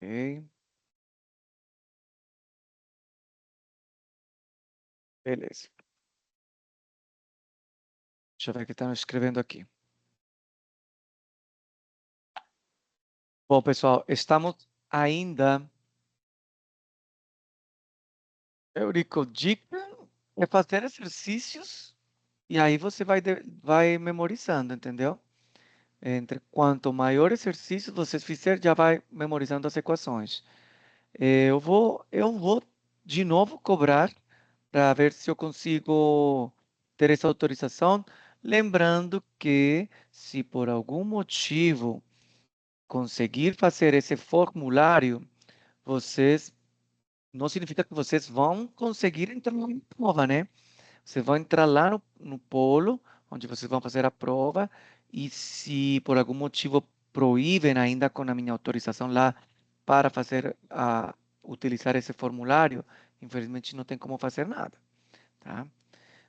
Ok, beleza. Deixa eu ver o que estão escrevendo aqui. Bom, pessoal, estamos ainda. Eurico, dica é fazer exercícios e aí você vai memorizando, entendeu? Entre quanto maior exercício você fizer, já vai memorizando as equações. Eu vou de novo cobrar para ver se eu consigo ter essa autorização. Lembrando que, se por algum motivo conseguir fazer esse formulário, vocês não significa que vocês vão conseguir entrar na prova, né? Vocês vão entrar lá no polo, onde vocês vão fazer a prova, e se por algum motivo proíbem ainda com a minha autorização lá para utilizar esse formulário, infelizmente não tem como fazer nada, tá?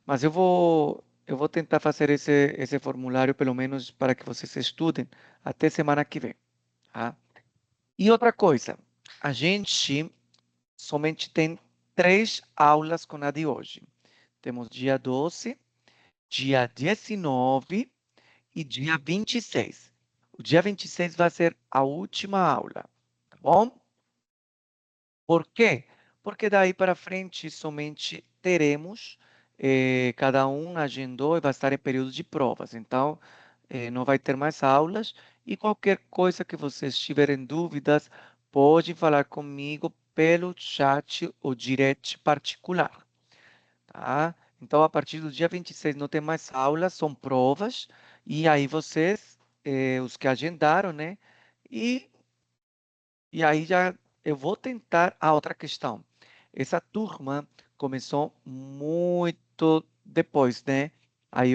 Mas eu vou tentar fazer esse formulário, pelo menos para que vocês estudem até semana que vem, tá? E outra coisa, a gente somente tem 3 aulas com a de hoje. Temos dia 12, dia 19 e dia 26. O dia 26 vai ser a última aula, tá bom? Por quê? Porque daí para frente somente teremos, cada um agendou e vai estar em período de provas. Então, não vai ter mais aulas e qualquer coisa que vocês tiverem dúvidas, podem falar comigo pelo chat ou direct particular, tá? Então, a partir do dia 26 não tem mais aulas, são provas, e aí vocês, os que agendaram, né? E, e aí já eu vou tentar a outra questão. Essa turma começou muito depois, né? Aí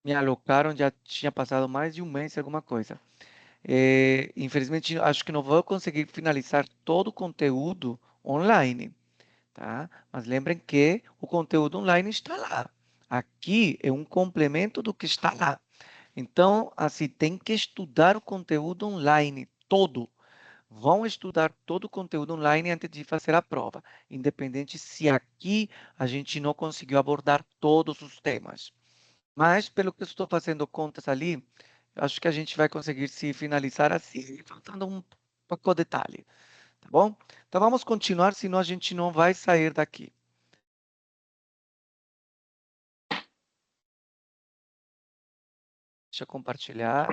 me alocaram, já tinha passado mais de um mês, alguma coisa. Infelizmente, acho que não vou conseguir finalizar todo o conteúdo online, tá? Mas lembrem que o conteúdo online está lá. Aqui é um complemento do que está lá. Então, assim, tem que estudar o conteúdo online todo. Vão estudar todo o conteúdo online antes de fazer a prova, independente se aqui a gente não conseguiu abordar todos os temas. Mas, pelo que eu estou fazendo contas ali, acho que a gente vai conseguir se finalizar assim, faltando um pouco de detalhe, tá bom? Então, vamos continuar, senão a gente não vai sair daqui. Deixa eu compartilhar.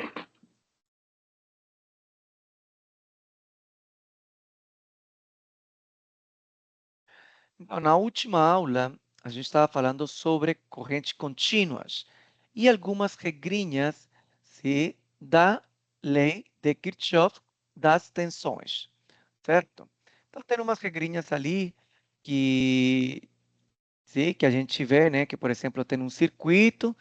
Então, na última aula, a gente estava falando sobre correntes contínuas e algumas regrinhas, sim, da lei de Kirchhoff das tensões, certo? Então, tem umas regrinhas ali que, sim, que a gente vê, né? Que, por exemplo, tem um circuito,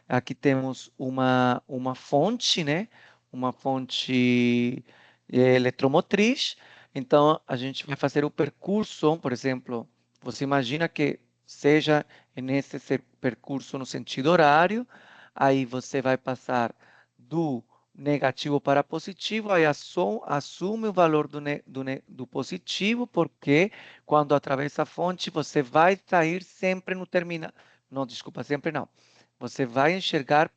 aqui temos uma fonte, né? Uma fonte eletromotriz. Então, a gente vai fazer o percurso, por exemplo, você imagina que seja nesse percurso no sentido horário, aí você vai passar do negativo para positivo, aí assume o valor do positivo, porque quando atravessa a fonte, você vai sair sempre no terminal. Não, desculpa, sempre não. Você vai enxergar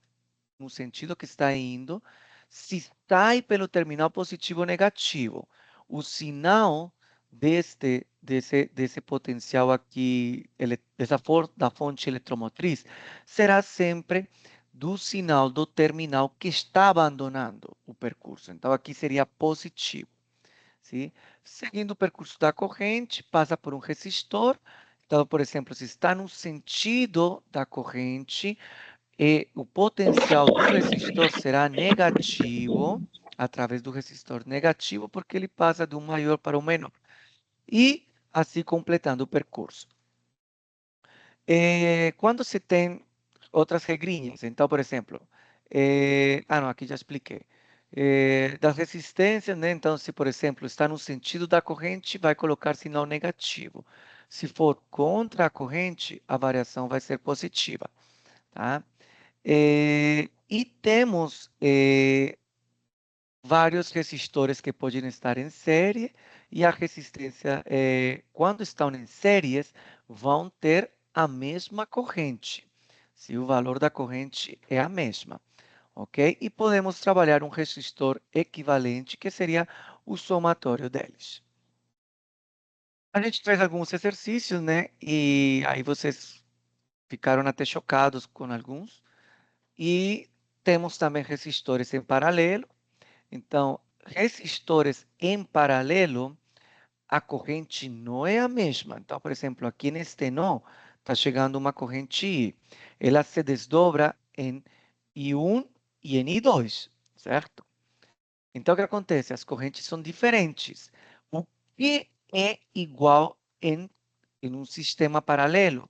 no sentido que está indo, se sai pelo terminal positivo ou negativo. O sinal desse potencial aqui, dessa força da fonte eletromotriz, será sempre do sinal do terminal que está abandonando o percurso. Então, aqui seria positivo. Sim? Seguindo o percurso da corrente, passa por um resistor. Então, por exemplo, se está no sentido da corrente, e o potencial do resistor será negativo, através do resistor negativo, porque ele passa do maior para o menor. E assim completando o percurso. Quando se tem outras regrinhas, então, por exemplo, não, aqui já expliquei. Das resistências, né? Então, se, por exemplo, está no sentido da corrente, vai colocar sinal negativo. Se for contra a corrente, a variação vai ser positiva, tá? E temos vários resistores que podem estar em série e a resistência, quando estão em séries, vão ter a mesma corrente, se o valor da corrente é a mesma, ok? E podemos trabalhar um resistor equivalente, que seria o somatório deles. A gente fez alguns exercícios, né? E aí vocês ficaram até chocados com alguns. E temos também resistores em paralelo. Então, resistores em paralelo, a corrente não é a mesma. Então, por exemplo, aqui neste nó, está chegando uma corrente I. Ela se desdobra em I1 e em I2, certo? Então, o que acontece? As correntes são diferentes. O que é igual em um sistema paralelo?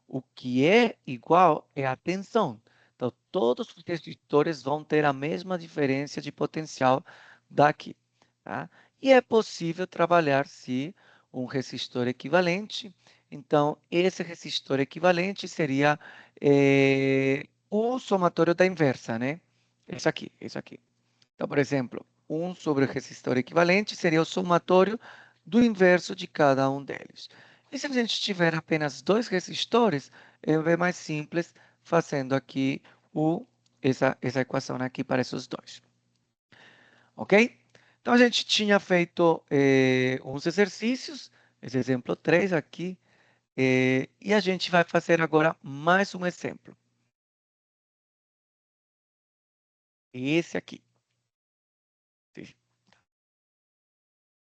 O que é igual é a tensão. Então, todos os resistores vão ter a mesma diferença de potencial daqui. Tá? E é possível trabalhar, se um resistor equivalente. Então, esse resistor equivalente seria o somatório da inversa, né? Esse aqui, esse aqui. Então, por exemplo, 1 sobre o resistor equivalente seria o somatório do inverso de cada um deles. E se a gente tiver apenas dois resistores, é mais simples fazendo aqui essa equação aqui para esses dois. Ok? Então, a gente tinha feito uns exercícios, esse exemplo 3 aqui, e a gente vai fazer agora mais um exemplo. Esse aqui.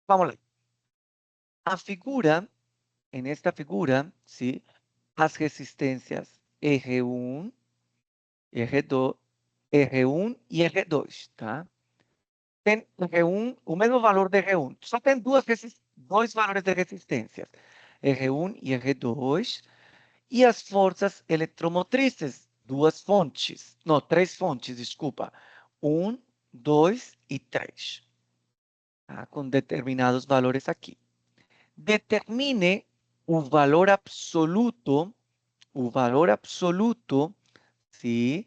Vamos lá. A figura, nesta figura, sim, as resistências R1, R2, R1 e R2, tá? Tem R1, o mesmo valor de R1, só tem dois valores de resistências, R1 e R2, e as forças eletromotrizes, duas fontes, não, três fontes, desculpa, 1, 2 e 3, tá? Com determinados valores aqui. Determine o valor absoluto, sim,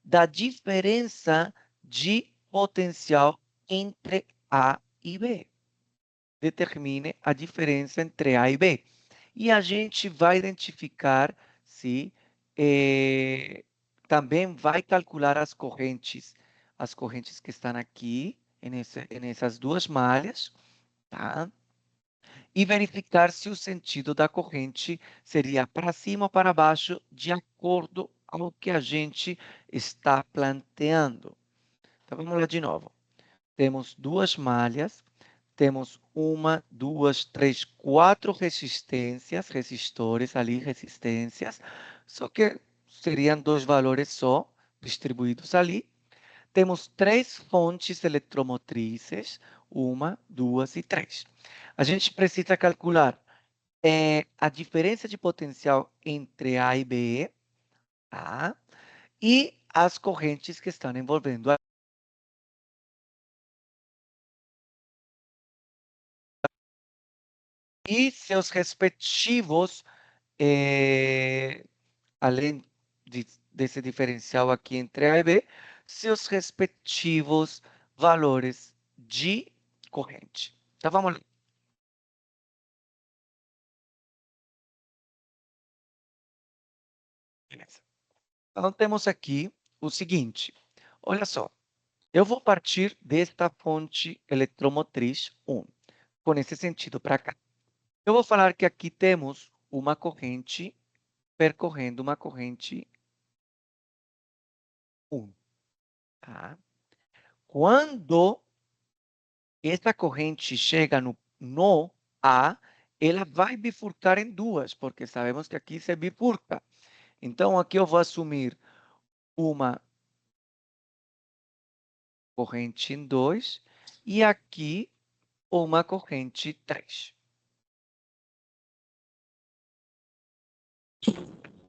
da diferença de potencial entre A e B. Determine a diferença entre A e B. E a gente vai identificar se também vai calcular as correntes que estão aqui, nessas duas malhas, tá? E verificar se o sentido da corrente seria para cima ou para baixo, de acordo com o que a gente está planteando. Então, vamos lá de novo. Temos duas malhas, temos uma, duas, três, quatro resistores ali, resistências, só que seriam dois valores só, distribuídos ali. Temos três fontes eletromotrizes, uma, duas e três. A gente precisa calcular a diferença de potencial entre A e B, tá? E as correntes que estão envolvendo e seus respectivos, além desse diferencial aqui entre A e B, seus respectivos valores de corrente. Então, vamos lá. Beleza. Então, temos aqui o seguinte. Olha só. Eu vou partir desta fonte eletromotriz 1, com esse sentido para cá. Eu vou falar que aqui temos uma corrente percorrendo uma corrente 1. Tá? Quando essa corrente chega no nó A, ela vai bifurcar em duas, porque sabemos que aqui se bifurca. Então, aqui eu vou assumir uma corrente em 2 e aqui uma corrente 3.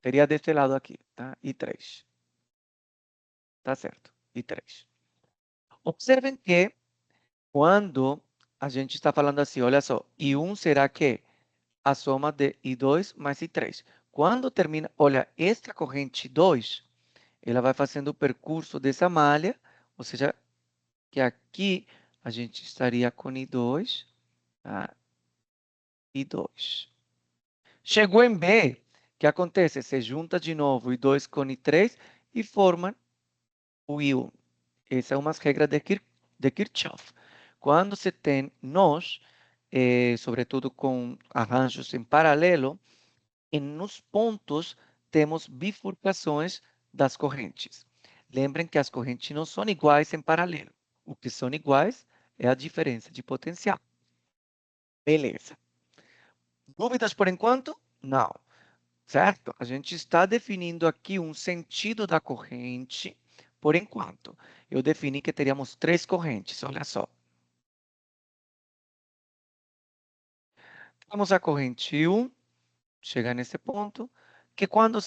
Seria desse lado aqui, tá? E 3. Tá certo? E 3. Observem que quando a gente está falando assim, olha só, I1 será que a soma de I2 mais I3. Quando termina, olha, esta corrente 2, ela vai fazendo o percurso dessa malha, ou seja, que aqui a gente estaria com I2, tá? I2. Chegou em B, o que acontece? Se junta de novo I2 com I3 e formam o I1. Essa é uma regra de Kirchhoff. Quando se tem nós, sobretudo com arranjos em paralelo, nos pontos temos bifurcações das correntes. Lembrem que as correntes não são iguais em paralelo. O que são iguais é a diferença de potencial. Beleza. Dúvidas por enquanto? Não. Certo? A gente está definindo aqui um sentido da corrente por enquanto. Eu defini que teríamos 3 correntes, olha só. Temos a corrente 1, chega nesse ponto, que quando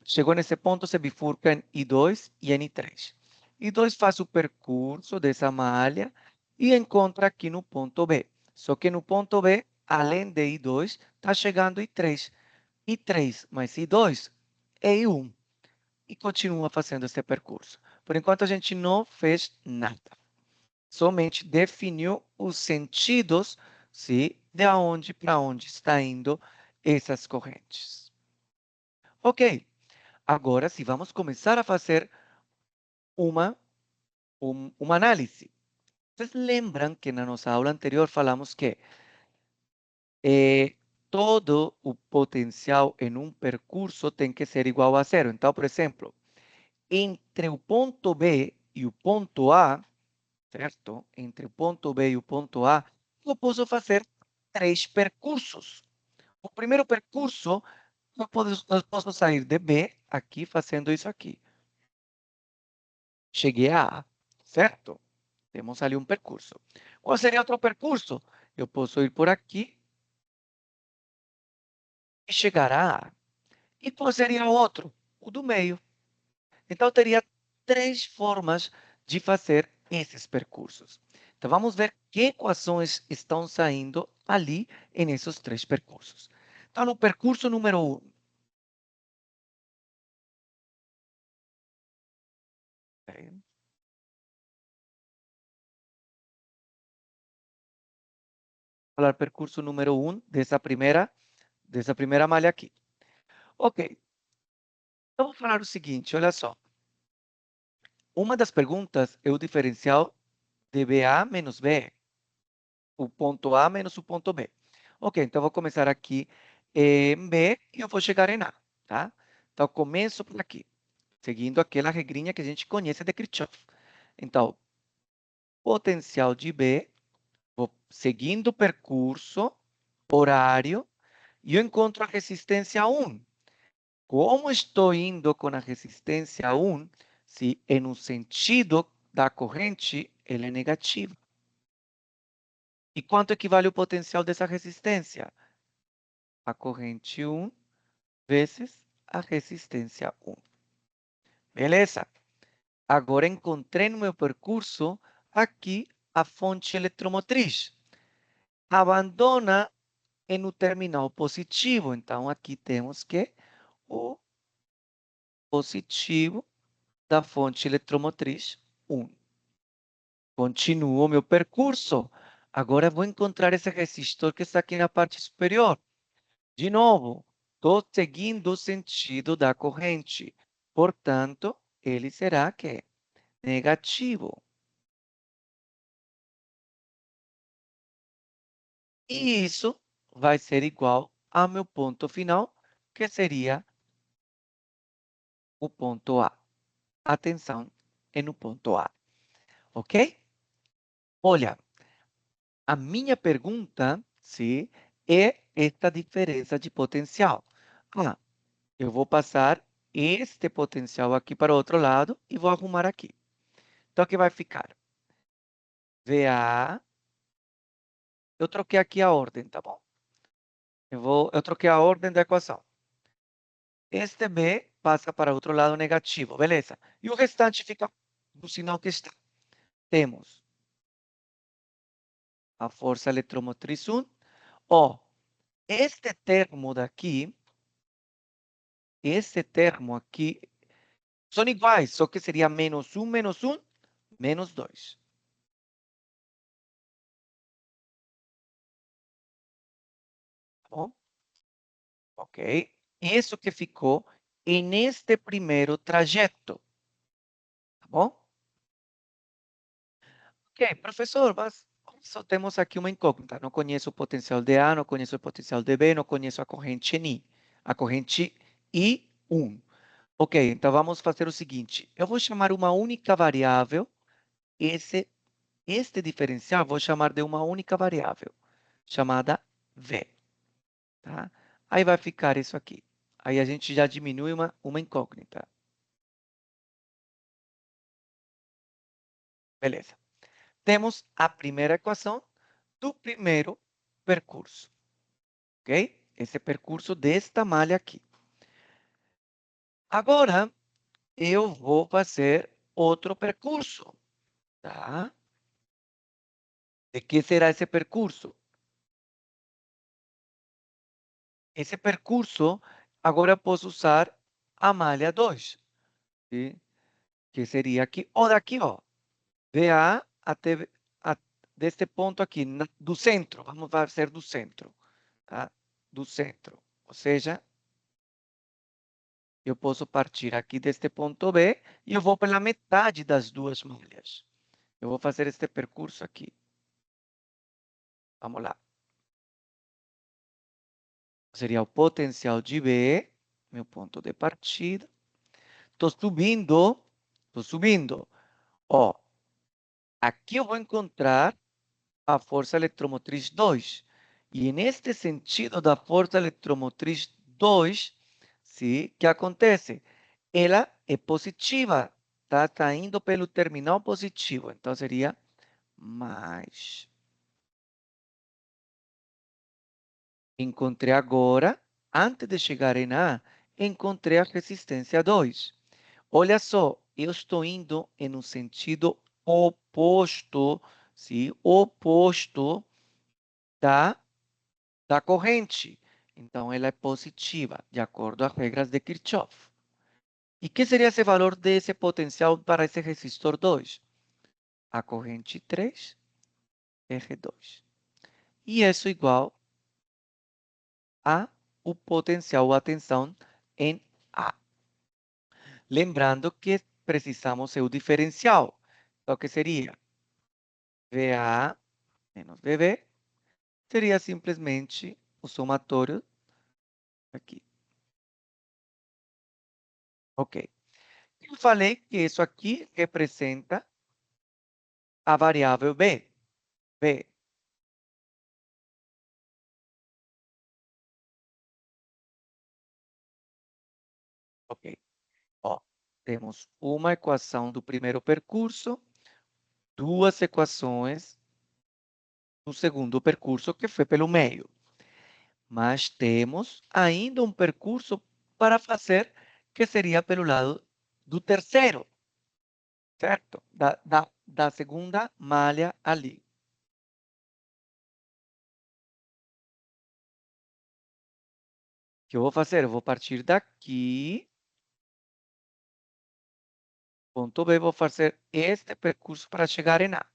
chegou nesse ponto, se bifurca em I2 e em I3. I2 faz o percurso dessa malha e encontra aqui no ponto B. Só que no ponto B, além de I2, está chegando I3. I3 mais I2 é I1. E continua fazendo esse percurso. Por enquanto, a gente não fez nada. Somente definiu os sentidos, sim, de onde para onde está indo essas correntes. Ok, agora sim, vamos começar a fazer uma, uma análise. Vocês lembram que na nossa aula anterior falamos que todo o potencial em um percurso tem que ser igual a zero. Então, por exemplo, entre o ponto B e o ponto A, certo? Entre o ponto B e o ponto A, eu posso fazer 3 percursos. O primeiro percurso, eu posso sair de B, aqui, fazendo isso aqui. Cheguei a A, certo? Temos ali um percurso. Qual seria outro percurso? Eu posso ir por aqui e chegar a A. E qual seria o outro? O do meio. Então, eu teria 3 formas de fazer esses percursos. Então, vamos ver que equações estão saindo ali nesses 3 percursos. Então, no percurso número 1, falar percurso número 1 dessa primeira malha aqui. Ok, então vou falar o seguinte, olha só. Uma das perguntas é o diferencial de BA menos B, o ponto A menos o ponto B. Ok, então vou começar aqui em B e eu vou chegar em A, tá? Então, começo por aqui, seguindo aquela regrinha que a gente conhece de Kirchhoff. Então, potencial de B, vou seguindo o percurso, horário, e eu encontro a resistência 1. Como estou indo com a resistência 1, se em um sentido da corrente ele é negativo. E quanto equivale o potencial dessa resistência? A corrente 1 vezes a resistência 1. Beleza? Agora encontrei no meu percurso aqui a fonte eletromotriz. Abandona no terminal positivo. Então, aqui temos que o positivo da fonte eletromotriz 1. Continuo o meu percurso. Agora vou encontrar esse resistor que está aqui na parte superior. De novo, estou seguindo o sentido da corrente. Portanto, ele será que negativo. E isso vai ser igual ao meu ponto final, que seria o ponto A. Atenção no ponto A. Ok? Olha, a minha pergunta, se é esta diferença de potencial. Ah, eu vou passar este potencial aqui para o outro lado e vou arrumar aqui. Então, o que vai ficar? VA, eu troquei aqui a ordem, tá bom? Eu troquei a ordem da equação. Este B passa para o outro lado negativo, beleza? E o restante fica no sinal que está. Temos a força eletromotriz 1. Ó, este termo daqui, esse termo aqui, são iguais, só que seria menos 1, menos 2. Tá bom? Ok? Isso que ficou neste primeiro trajeto. Tá bom? Ok, professor, mas só temos aqui uma incógnita. Não conheço o potencial de A, não conheço o potencial de B, não conheço a corrente Ni. A corrente I1. Ok, então vamos fazer o seguinte. Eu vou chamar uma única variável. Este diferencial vou chamar de uma única variável, chamada V. Tá? Aí vai ficar isso aqui. Aí a gente já diminui uma incógnita. Beleza. Temos a primeira equação do primeiro percurso. Ok? Esse percurso desta malha aqui. Agora, eu vou fazer outro percurso. Tá? De que será esse percurso? Esse percurso, agora eu posso usar a malha 2. Sim? Que seria aqui, ou daqui, ó. VA até deste ponto aqui, do centro. Vamos fazer do centro. Tá? Do centro. Ou seja, eu posso partir aqui deste ponto B e eu vou pela metade das duas malhas. Eu vou fazer este percurso aqui. Vamos lá. Seria o potencial de B, meu ponto de partida. Estou subindo. Estou subindo. Ó, aqui eu vou encontrar a força eletromotriz 2. E neste sentido da força eletromotriz 2, sim, que acontece? Ela é positiva, tá? Está indo pelo terminal positivo. Então, seria mais. Encontrei agora, antes de chegar em A, encontrei a resistência 2. Olha só, eu estou indo em um sentido oposto, sim, oposto da corrente. Então, ela é positiva, de acordo às regras de Kirchhoff. E que seria esse valor desse potencial para esse resistor 2? A corrente 3, R2. E isso igual a o potencial, a tensão em A. Lembrando que precisamos ser o diferencial. Então, que seria? VA menos VB seria simplesmente o somatório aqui. Ok. Eu falei que isso aqui representa a variável B. B. Ok. Ó, temos uma equação do primeiro percurso, duas equações do segundo percurso, que foi pelo meio. Mas temos ainda um percurso para fazer, que seria pelo lado do terceiro, certo? Da segunda malha ali. O que eu vou fazer? Eu vou partir daqui, ponto B, vou fazer este percurso para chegar em A.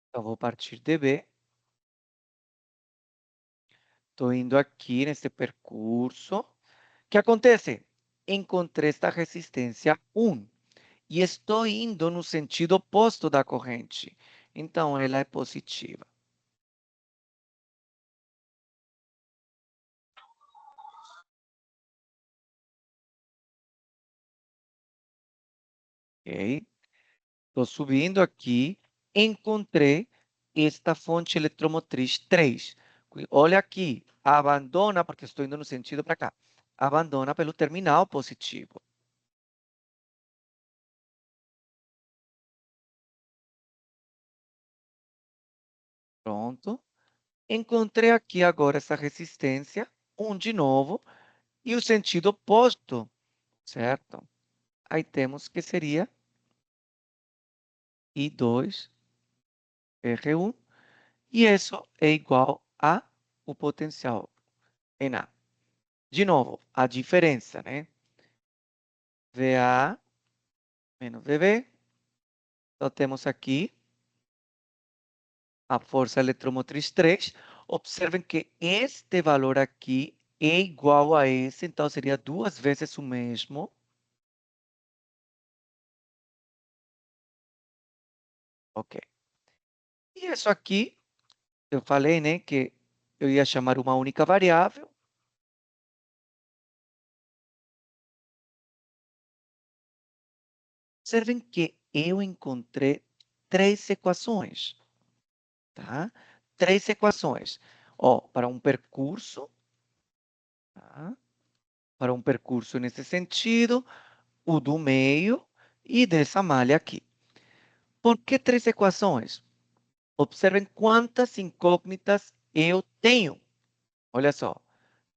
Então, vou partir de B. Estou indo aqui nesse percurso. O que acontece? Encontrei esta resistência 1 e estou indo no sentido oposto da corrente. Então, ela é positiva. Ok? Estou subindo aqui, encontrei esta fonte eletromotriz 3. Olha aqui, abandona, porque estou indo no sentido para cá, abandona pelo terminal positivo. Pronto. Encontrei aqui agora essa resistência, 1 de novo, e o sentido oposto, certo? Aí temos que seria I2, R1, e isso é igual a o potencial em A. De novo, a diferença, né? VA menos VB. Então, temos aqui a força eletromotriz 3. Observem que este valor aqui é igual a esse, então seria 2 vezes o mesmo. Ok. E isso aqui, eu falei, né, que eu ia chamar uma única variável. Observem que eu encontrei 3 equações, tá? 3 equações. Ó, para um percurso, tá? Para um percurso nesse sentido, o do meio e dessa malha aqui. Por que 3 equações? Observem quantas incógnitas eu tenho. Olha só,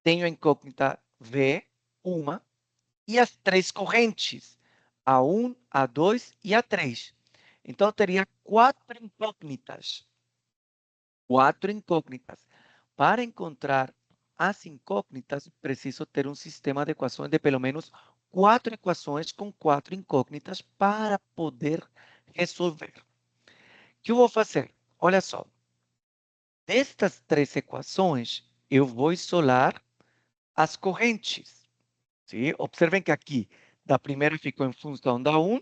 tenho a incógnita V, uma, e as 3 correntes, A1, A2 e A3. Então, eu teria 4 incógnitas. 4 incógnitas. Para encontrar as incógnitas, preciso ter um sistema de equações de pelo menos 4 equações com 4 incógnitas para poder resolver. O que eu vou fazer? Olha só, destas 3 equações, eu vou isolar as correntes. Sim? Observem que aqui, da primeira ficou em função da 1,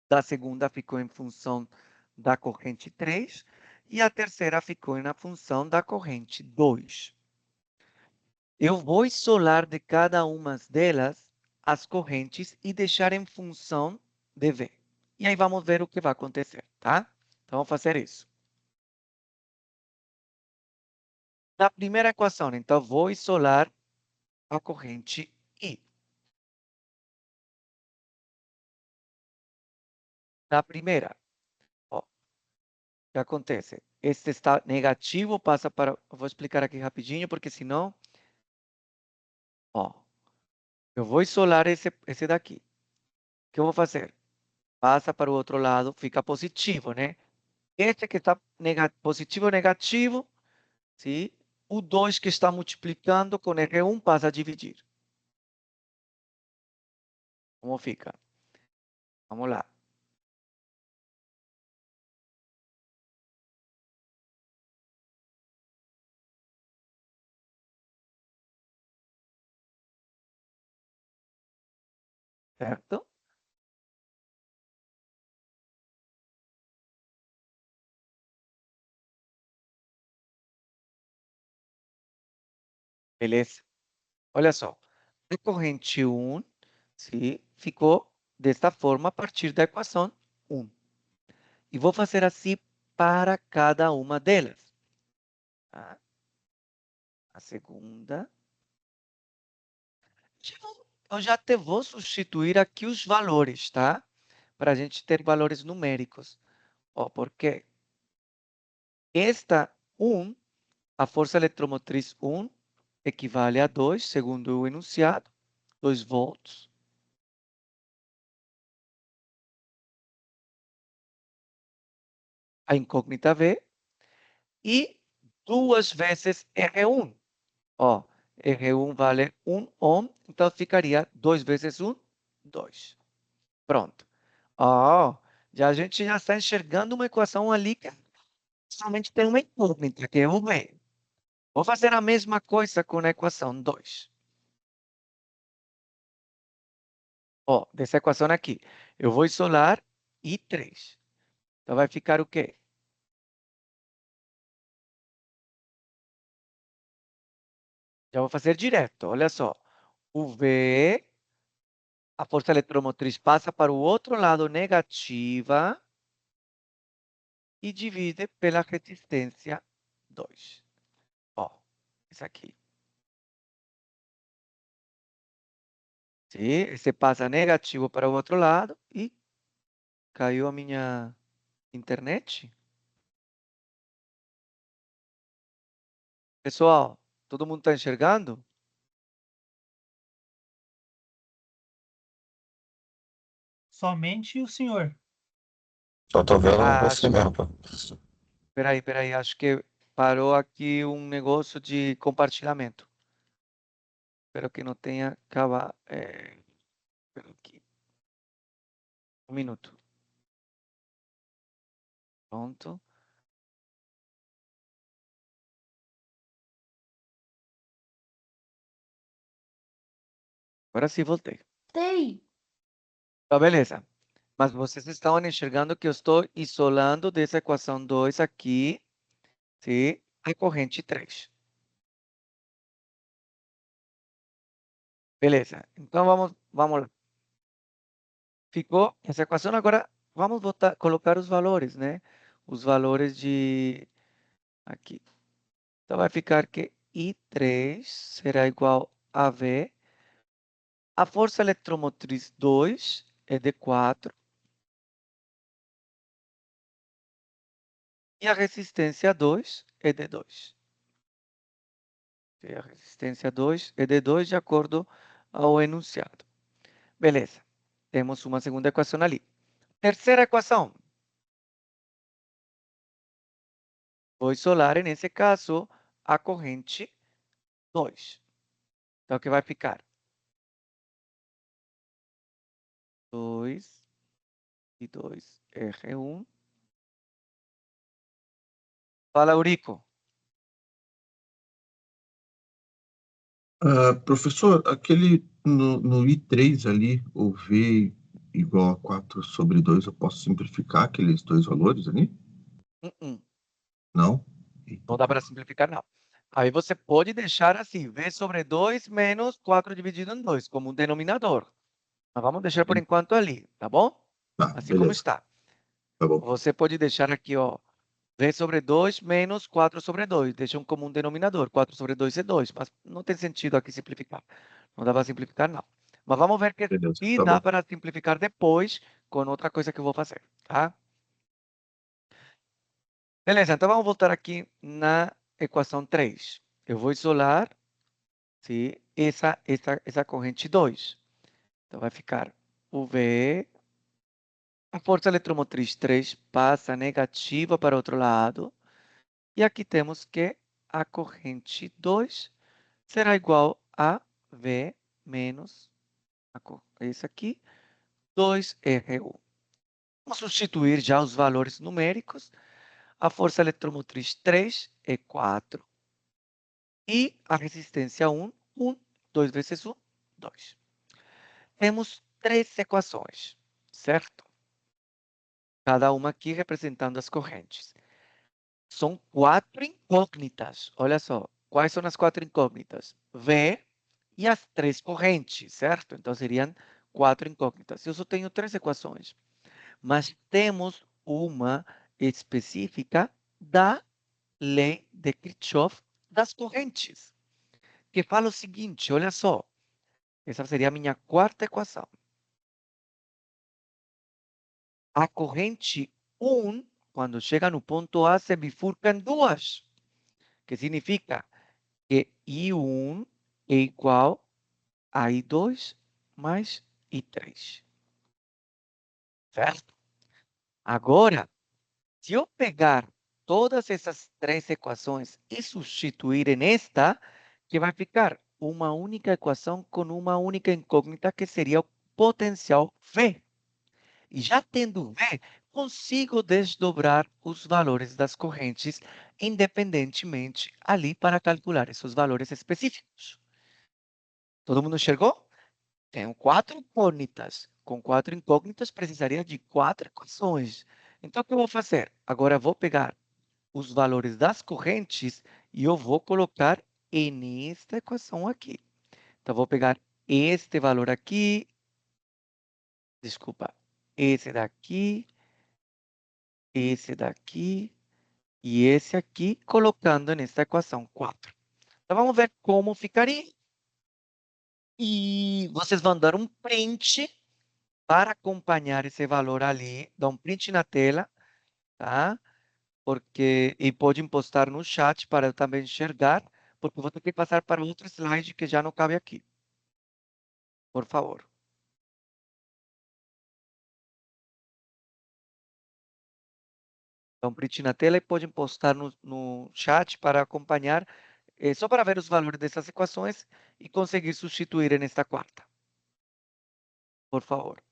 da segunda ficou em função da corrente 3 e a terceira ficou na função da corrente 2. Eu vou isolar de cada uma delas as correntes e deixar em função de V. E aí vamos ver o que vai acontecer, tá? Então, vamos fazer isso. Na primeira equação, então, vou isolar a corrente I. Na primeira, ó, o que acontece? Este está negativo, passa para... Eu vou explicar aqui rapidinho, porque senão... Ó, eu vou isolar esse daqui. O que eu vou fazer? Passa para o outro lado, fica positivo, né? Este que está positivo ou negativo, sim? O 2 que está multiplicando com R1 passa a dividir. Como fica? Vamos lá. Certo? Beleza. Olha só. A corrente 1, sim, ficou desta forma a partir da equação 1. E vou fazer assim para cada uma delas. Tá? A segunda. Eu já te vou substituir aqui os valores, tá? Para a gente ter valores numéricos. Ó, porque esta 1, a força eletromotriz 1, equivale a 2, segundo o enunciado, 2 volts. A incógnita V. E 2 vezes R1. Ó, R1 vale 1 ohm, então ficaria 2 vezes 1, 2. Pronto. Ó, já a gente já está enxergando uma equação ali que somente tem uma incógnita, que é o V. Vou fazer a mesma coisa com a equação 2. Ó, dessa equação aqui, eu vou isolar I3. Então, vai ficar o quê? Já vou fazer direto, olha só. O V, a força eletromotriz passa para o outro lado negativa e divide pela resistência 2. Ó, isso aqui. Sim, você passa negativo para o outro lado e caiu a minha internet. Pessoal, todo mundo está enxergando? Somente o senhor. Só tô vendo você Acho, mesmo, pô. peraí, acho que parou aqui um negócio de compartilhamento. Espero que não tenha acabado. Espera aqui. Um minuto. Pronto. Agora sim voltei. Tem. Então, beleza. Mas vocês estão enxergando que eu estou isolando dessa equação 2 aqui, sim, a corrente 3. Beleza. Então, vamos lá. Ficou essa equação. Agora, vamos colocar os valores, né? Os valores de... Aqui. Então, vai ficar que I3 será igual a V. A força eletromotriz 2 é de 4. E a resistência 2 é de 2. A resistência 2 é de 2 de acordo ao enunciado. Beleza. Temos uma segunda equação ali. Terceira equação. Vou isolar, nesse caso, a corrente 2. Então, o que vai ficar? 2 e 2 R1. Fala, Eurico. Professor, aquele no I3 ali, o V igual a 4/2, eu posso simplificar aqueles dois valores ali? Uh-uh. Não? Não dá para simplificar, não. Aí você pode deixar assim, V sobre 2 menos 4 dividido em 2, como um denominador. Mas vamos deixar por enquanto ali, tá bom? Tá, Assim como beleza. está. Tá bom. Você pode deixar aqui, ó, V sobre 2 menos 4 sobre 2. Deixa um comum denominador. 4 sobre 2 é 2. Mas não tem sentido aqui simplificar. Não dá para simplificar, não. Mas vamos ver que Beleza, se tá dá bom. para simplificar depois com outra coisa que eu vou fazer, tá? Beleza, então vamos voltar aqui na equação 3. Eu vou isolar, sim, essa corrente 2. Então vai ficar o V. A força eletromotriz 3 passa negativa para o outro lado. E aqui temos que a corrente 2 será igual a V menos esse aqui, 2RU. Vamos substituir já os valores numéricos. A força eletromotriz 3 é 4. E a resistência 1, 2 vezes 1, 2. Temos três equações, certo? Cada uma aqui representando as correntes. São quatro incógnitas. Olha só, quais são as quatro incógnitas? V e as três correntes, certo? Então, seriam quatro incógnitas. Eu só tenho três equações, mas temos uma específica da lei de Kirchhoff das correntes, que fala o seguinte, olha só, essa seria a minha quarta equação. A corrente 1, quando chega no ponto A, se bifurca em duas, que significa que I1 é igual a I2 mais I3. Certo? Agora, se eu pegar todas essas três equações e substituir nesta, que vai ficar uma única equação com uma única incógnita, que seria o potencial V. E já tendo V, consigo desdobrar os valores das correntes independentemente ali para calcular esses valores específicos. Todo mundo enxergou? Tenho quatro incógnitas. Com quatro incógnitas, precisaria de quatro equações. Então, o que eu vou fazer? Agora, eu vou pegar os valores das correntes e eu vou colocar nesta equação aqui. Então, eu vou pegar este valor aqui, desculpa, esse daqui e esse aqui, colocando nesta equação 4. Então, vamos ver como ficaria. E vocês vão dar um print para acompanhar esse valor ali. Dá um print na tela, tá? E pode postar no chat para eu também enxergar, porque eu vou ter que passar para outro slide que já não cabe aqui. Por favor. Dá um print na tela e pode postar no chat para acompanhar, só para ver os valores dessas equações e conseguir substituir nesta quarta. Por favor.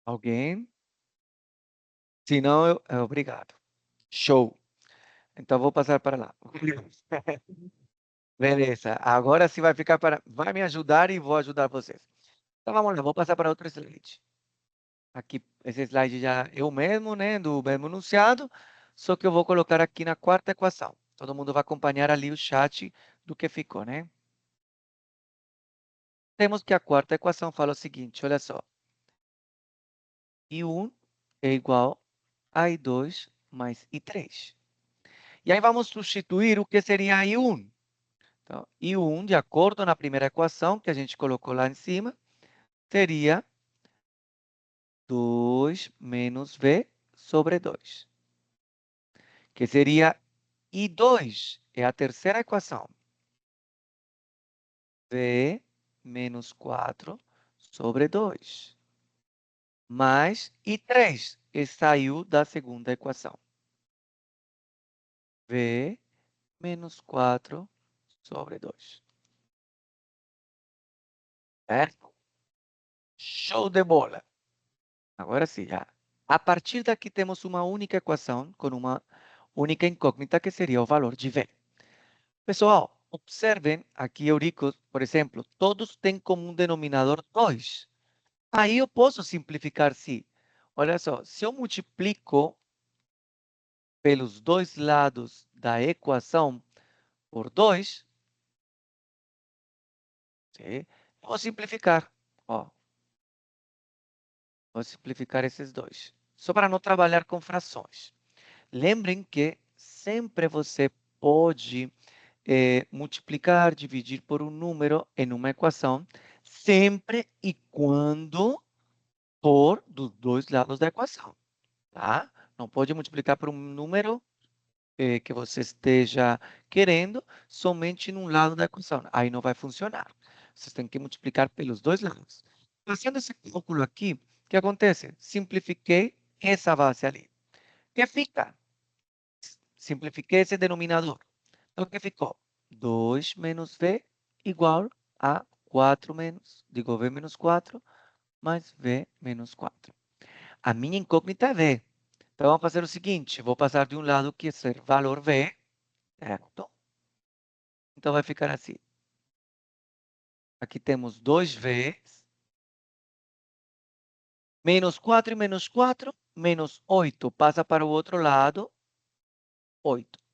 Alguém? Se não, obrigado. Show. Então, vou passar para lá. Beleza. Agora sim vai ficar para... Vai me ajudar e vou ajudar vocês. Então, vamos lá. Vou passar para outro slide. Aqui, esse slide já é o mesmo, né? Do mesmo enunciado. Só que eu vou colocar aqui na quarta equação. Todo mundo vai acompanhar ali o chat do que ficou, né? Temos que a quarta equação fala o seguinte, olha só. I1 é igual a I2 mais I3. E aí vamos substituir o que seria I1. Então, I1, de acordo na primeira equação que a gente colocou lá em cima, seria 2 menos V sobre 2. Que seria I2, é a terceira equação. V menos 4 sobre 2. Mais I3, que saiu da segunda equação. V menos 4 sobre 2. Certo? Show de bola! Agora sim, já. A partir daqui temos uma única equação com uma única incógnita que seria o valor de V. Pessoal, observem aqui, Eurico, por exemplo, todos têm como um denominador 2. Aí eu posso simplificar sim. Olha só, se eu multiplico pelos dois lados da equação por 2, eu vou simplificar. Ó, vou simplificar esses dois. Só para não trabalhar com frações. Lembrem que sempre você pode multiplicar, dividir por um número em uma equação, sempre e quando for dos dois lados da equação, tá? Não pode multiplicar por um número que você esteja querendo somente num lado da equação. Aí não vai funcionar. Vocês têm que multiplicar pelos dois lados. Fazendo esse cálculo aqui, o que acontece? Simplifiquei essa base ali. O que fica? Simplifiquei esse denominador. Então, o que ficou? 2 menos V igual a 4 menos, digo V menos 4, mais V menos 4. A minha incógnita é V. Então, vamos fazer o seguinte, vou passar de um lado que é valor V, certo? Então, vai ficar assim. Aqui temos 2V, menos 4 e menos 4, menos 8. Passa para o outro lado, 8.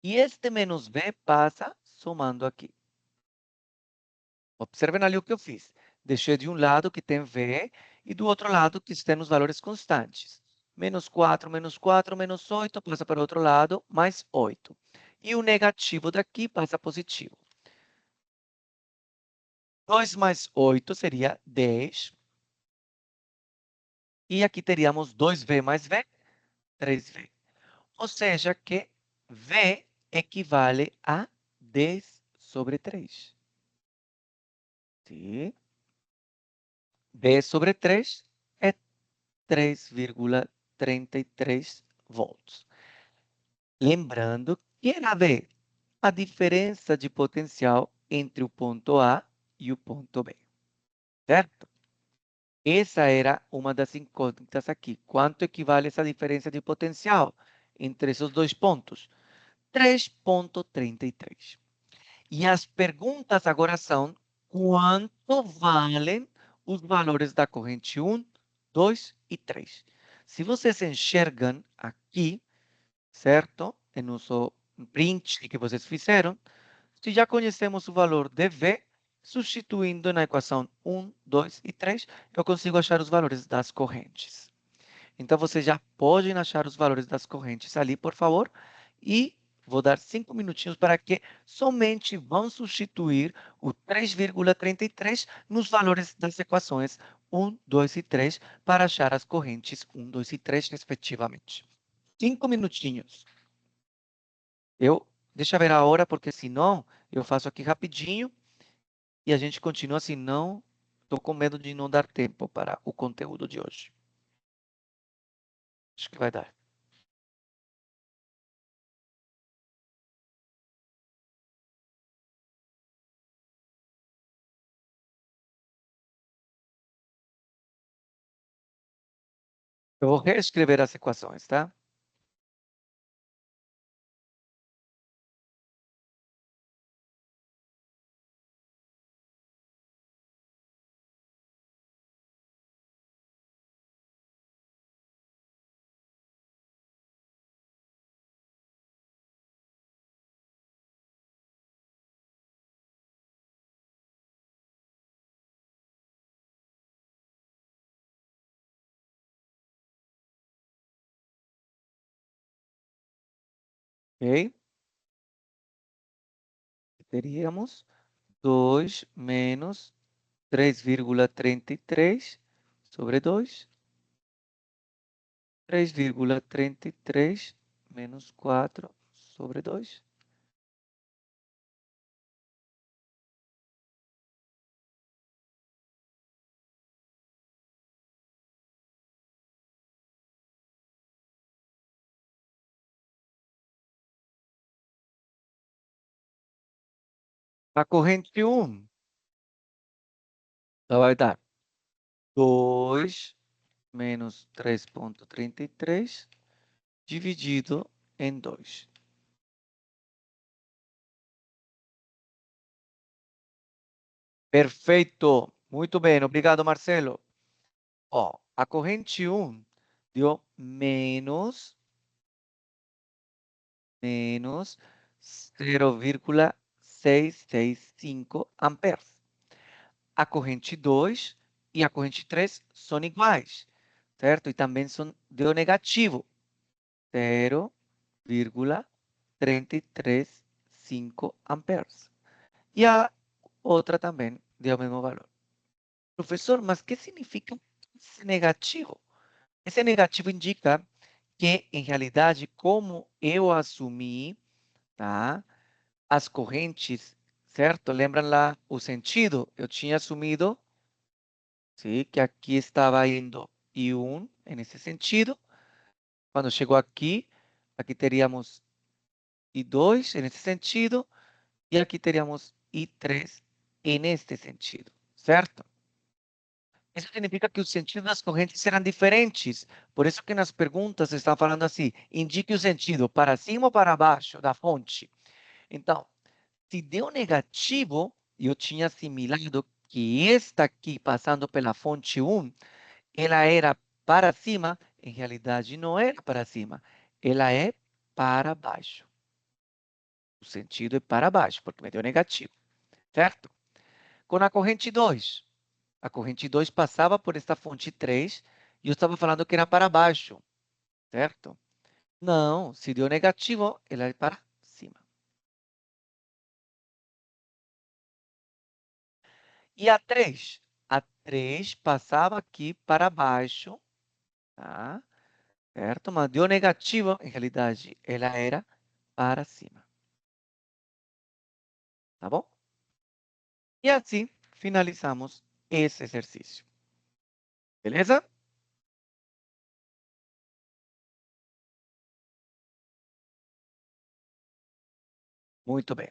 E este menos V passa somando aqui. Observem ali o que eu fiz. Deixei de um lado que tem V e do outro lado que tem os valores constantes. Menos 4, menos 8, passa para o outro lado, mais 8. E o negativo daqui passa positivo. 2 mais 8 seria 10. E aqui teríamos 2V mais V, 3V. Ou seja que V equivale a 10 sobre 3. Sim. V sobre 3 é 3,33 volts. Lembrando que era V, a diferença de potencial entre o ponto A e o ponto B. Certo? Essa era uma das incógnitas aqui. Quanto equivale essa diferença de potencial entre esses dois pontos? 3,33. E as perguntas agora são: quanto valem os valores da corrente 1, 2 e 3? Se vocês enxergam aqui, certo? No nosso print que vocês fizeram, se já conhecemos o valor de V, substituindo na equação 1, 2 e 3, eu consigo achar os valores das correntes. Então, vocês já podem achar os valores das correntes ali, por favor. E vou dar 5 minutinhos para que somente vão substituir o 3,33 nos valores das equações 1, 2 e 3 para achar as correntes 1, 2 e 3, respectivamente. 5 minutinhos. Deixa eu ver a hora, porque senão eu faço aqui rapidinho e a gente continua, senão estou com medo de não dar tempo para o conteúdo de hoje. Acho que vai dar. Eu vou reescrever as equações, tá? Ok? Teríamos 2 menos 3,33 sobre 2. 3,33 menos 4 sobre 2. A corrente 1 vai dar 2 menos 3,33 dividido em 2. Perfeito. Muito bem. Obrigado, Marcelo. Ó, a corrente 1 deu menos 0,665 amperes. A corrente 2 e a corrente 3 são iguais, certo? E também deu negativo, 0,335 amperes. E a outra também deu o mesmo valor. Professor, mas o que significa esse negativo? Esse negativo indica que, em realidade, como eu assumi, tá? As correntes, certo? Lembram lá o sentido? Eu tinha assumido, sim, que aqui estava indo I1 nesse sentido. Quando chegou aqui teríamos I2 nesse sentido, e aqui teríamos I3 neste sentido, certo? Isso significa que os sentidos das correntes serão diferentes. Por isso que nas perguntas estão falando assim, indique o sentido para cima ou para baixo da fonte. Então, se deu negativo, eu tinha assimilado que esta aqui, passando pela fonte 1, ela era para cima, em realidade não era para cima, ela é para baixo. O sentido é para baixo, porque me deu negativo, certo? Com a corrente 2, a corrente 2 passava por esta fonte 3 e eu estava falando que era para baixo, certo? Não, se deu negativo, ela é para cima. E a 3? A 3 passava aqui para baixo, tá? Certo? Mas deu negativo, em realidade, ela era para cima. Tá bom? E assim, finalizamos esse exercício. Beleza? Muito bem.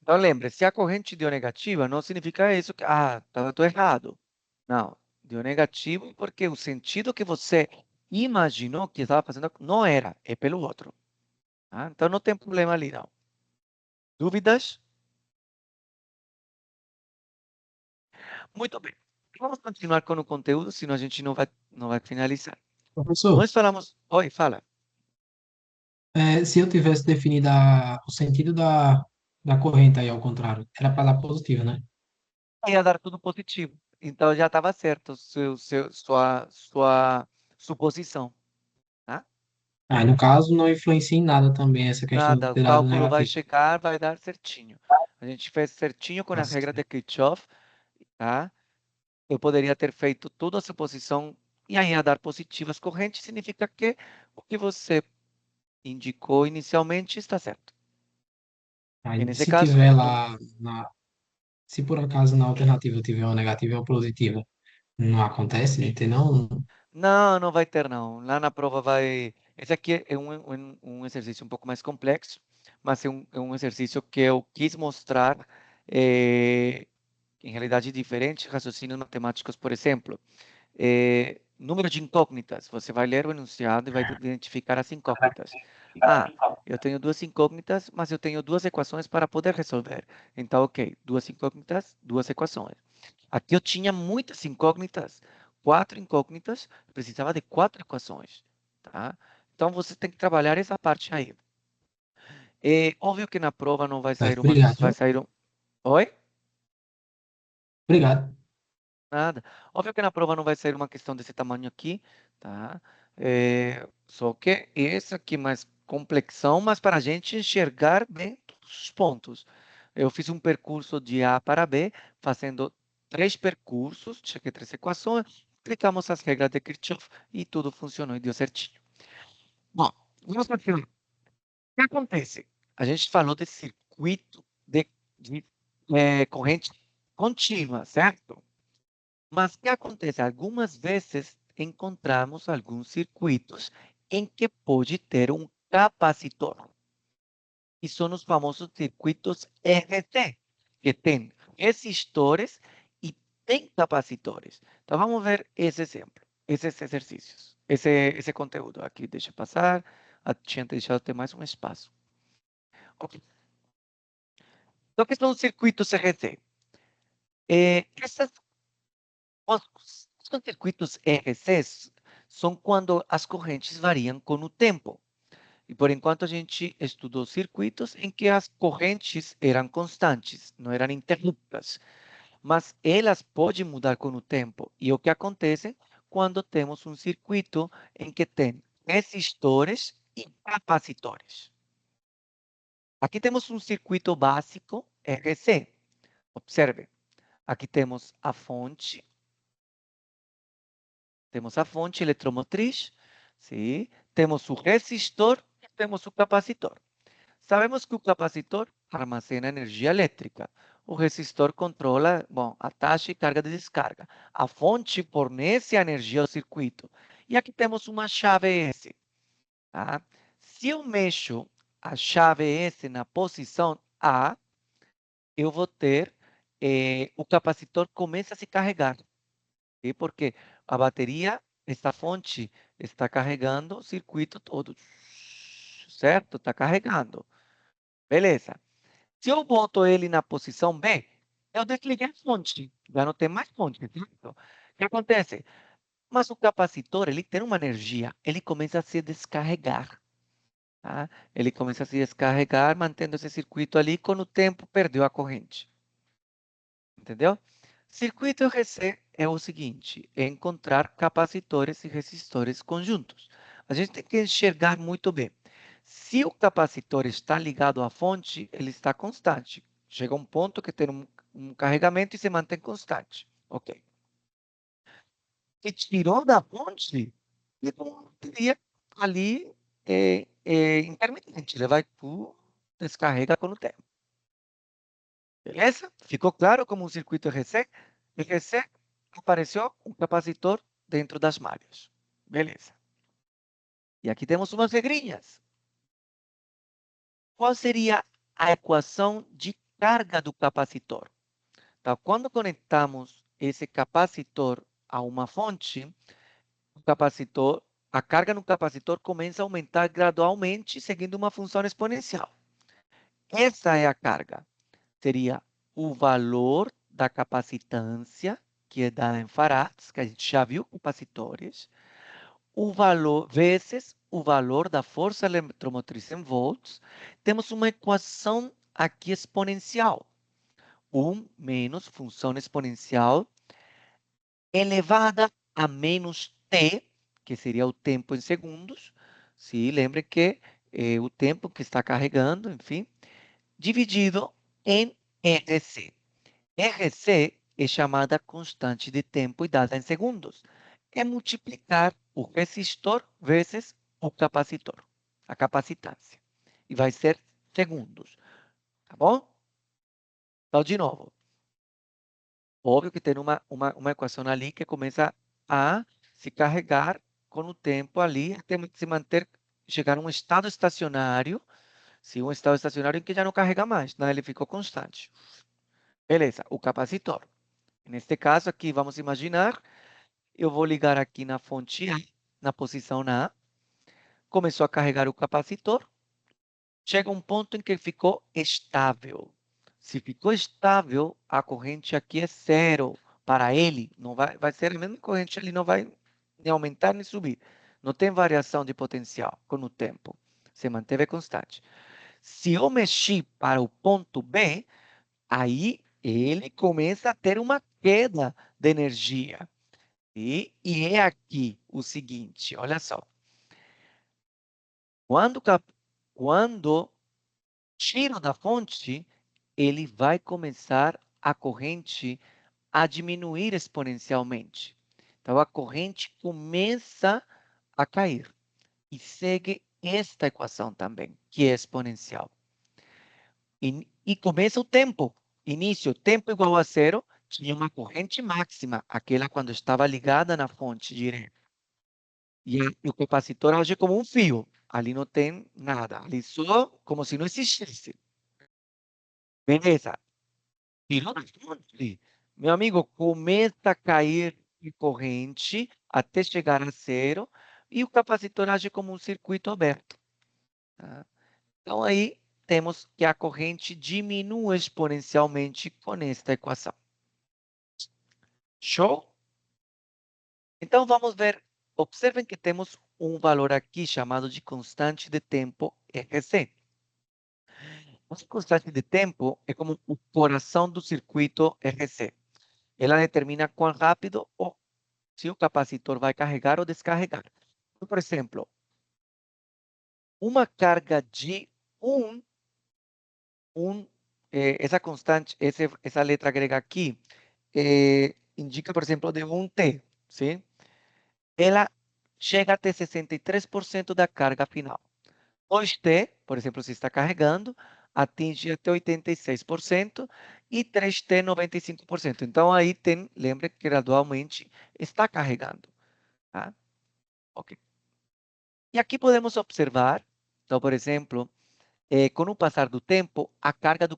Então, lembre, se a corrente deu negativa, não significa isso que, estava tudo errado. Não, deu negativo porque o sentido que você imaginou que estava fazendo não era, é pelo outro. Tá? Então, não tem problema ali, não. Dúvidas? Muito bem. Vamos continuar com o conteúdo, senão a gente não vai finalizar. Professor, Nós falamos... Oi, fala. se eu tivesse definido o sentido da corrente aí ao contrário, era para dar positivo, né? Ia dar tudo positivo. Então, já estava certo sua suposição. Tá? Ah, no caso, não influencia em nada também essa questão de Nada, o ter dado cálculo vai negativo. chegar, vai dar certinho. A gente fez certinho com a Nossa, regra de Kirchhoff, tá? Eu poderia ter feito toda a suposição e aí ia dar positivas correntes, significa que o que você indicou inicialmente está certo. E aí, nesse se caso, tiver não, lá, se por acaso na alternativa tiver uma negativa e uma positiva, não acontece, entendeu? não vai ter não. Lá na prova vai... Esse aqui é um exercício um pouco mais complexo, mas é um exercício que eu quis mostrar, em realidade, diferentes raciocínios matemáticos, por exemplo. Número de incógnitas. Você vai ler o enunciado e vai identificar as incógnitas. Eu tenho duas incógnitas, mas eu tenho duas equações para poder resolver. Então, ok, duas incógnitas, duas equações. Aqui eu tinha muitas incógnitas, 4 incógnitas, precisava de 4 equações, tá? Então, você tem que trabalhar essa parte aí. É óbvio que na prova não vai sair uma... Obrigado, Vai viu? sair um... Oi? Obrigado. Nada. Óbvio que na prova não vai sair uma questão desse tamanho aqui, tá? Só que esse aqui mais complexão, mas para a gente enxergar bem todos os pontos. Eu fiz um percurso de A para B, fazendo 3 percursos, chequei 3 equações, aplicamos as regras de Kirchhoff e tudo funcionou e deu certinho. Bom, vamos continuar. O que acontece? A gente falou de circuito de corrente contínua, certo? Mas o que acontece? Algumas vezes encontramos alguns circuitos em que pode ter um capacitor. E são os famosos circuitos RC, que tem resistores e tem capacitores. Então, vamos ver esse exemplo, esses exercícios, esse conteúdo. Aqui, deixa eu passar. Tinha deixado ter mais um espaço. Ok. Então, o que são os circuitos RC? Os circuitos RCs são quando as correntes variam com o tempo. E por enquanto a gente estudou circuitos em que as correntes eram constantes, não eram interruptas. Mas elas podem mudar com o tempo. E o que acontece quando temos um circuito em que tem resistores e capacitores. Aqui temos um circuito básico RC. Observe, aqui temos a fonte. Temos a fonte eletromotriz, sim? Temos o resistor e temos o capacitor. Sabemos que o capacitor armazena energia elétrica. O resistor controla, bom, a taxa e carga de descarga. A fonte fornece a energia ao circuito. E aqui temos uma chave S. Tá? Se eu mexo a chave S na posição A, eu vou ter, o capacitor começa a se carregar. E porque a bateria, esta fonte, está carregando o circuito todo, certo? Está carregando. Beleza. Se eu boto ele na posição B, eu desliguei a fonte. Já não tem mais fonte, certo? O que acontece? Mas o capacitor, ele tem uma energia, ele começa a se descarregar. Tá? Ele começa a se descarregar, mantendo esse circuito ali, com o tempo perdeu a corrente. Entendeu? Circuito RC é o seguinte, é encontrar capacitores e resistores conjuntos. A gente tem que enxergar muito bem. Se o capacitor está ligado à fonte, ele está constante. Chega um ponto que tem um carregamento e se mantém constante. Ok. Se tirou da fonte, ele não teria ali intermitente. Ele vai descarrega com o tempo. Beleza? Ficou claro como um circuito RC? RC apareceu um capacitor dentro das malhas. Beleza. E aqui temos umas regrinhas. Qual seria a equação de carga do capacitor? Então, quando conectamos esse capacitor a uma fonte, a carga no capacitor começa a aumentar gradualmente, seguindo uma função exponencial. Essa é a carga. Seria o valor da capacitância, que é dada em farads, que a gente já viu capacitores, o valor vezes o valor da força eletromotriz em volts. Temos uma equação aqui exponencial. 1 menos função exponencial elevada a menos t, que seria o tempo em segundos. Se lembre que o tempo que está carregando, enfim, dividido em RC. RC é chamada constante de tempo e dada em segundos. É multiplicar o resistor vezes o capacitor, a capacitância. E vai ser segundos. Tá bom? Então, de novo. Óbvio que tem uma equação ali que começa a se carregar com o tempo ali, até se manter, chegar a um estado estacionário, sim, um estado estacionário em que já não carrega mais, né? Ele ficou constante. Beleza, o capacitor. Neste caso aqui, vamos imaginar eu vou ligar aqui na fonte A, na posição A. Começou a carregar o capacitor. Chega um ponto em que ficou estável. Se ficou estável, a corrente aqui é zero. Para ele, não vai ser a mesma corrente, ele não vai nem aumentar nem subir. Não tem variação de potencial com o tempo. Se manteve constante. Se eu mexi para o ponto B, aí ele começa a ter uma queda de energia. E é aqui o seguinte, olha só. Quando tiro da fonte, ele vai começar a corrente a diminuir exponencialmente. Então, a corrente começa a cair e segue esta equação também, que é exponencial. E começa o tempo. Início, tempo igual a zero, tinha uma corrente máxima, aquela quando estava ligada na fonte direta. E o capacitor age como um fio. Ali não tem nada. Ali só como se não existisse. Beleza. Tirou da fonte. Meu amigo, começa a cair em corrente até chegar a zero e o capacitor age como um circuito aberto. Tá? Então, aí temos que a corrente diminui exponencialmente com esta equação. Show? Então, vamos ver. Observem que temos um valor aqui chamado de constante de tempo, RC. Essa constante de tempo é como o coração do circuito RC. Ela determina quão rápido ou se o capacitor vai carregar ou descarregar. Então, por exemplo, uma carga de 1, essa constante, essa letra grega aqui, indica, por exemplo, de 1T, sim? Ela chega até 63% da carga final. 2T, por exemplo, se está carregando, atinge até 86% e 3T 95%. Então, aí tem, lembre que gradualmente está carregando. Tá? Ok. E aqui podemos observar, então, por exemplo, com o passar do tempo, a carga do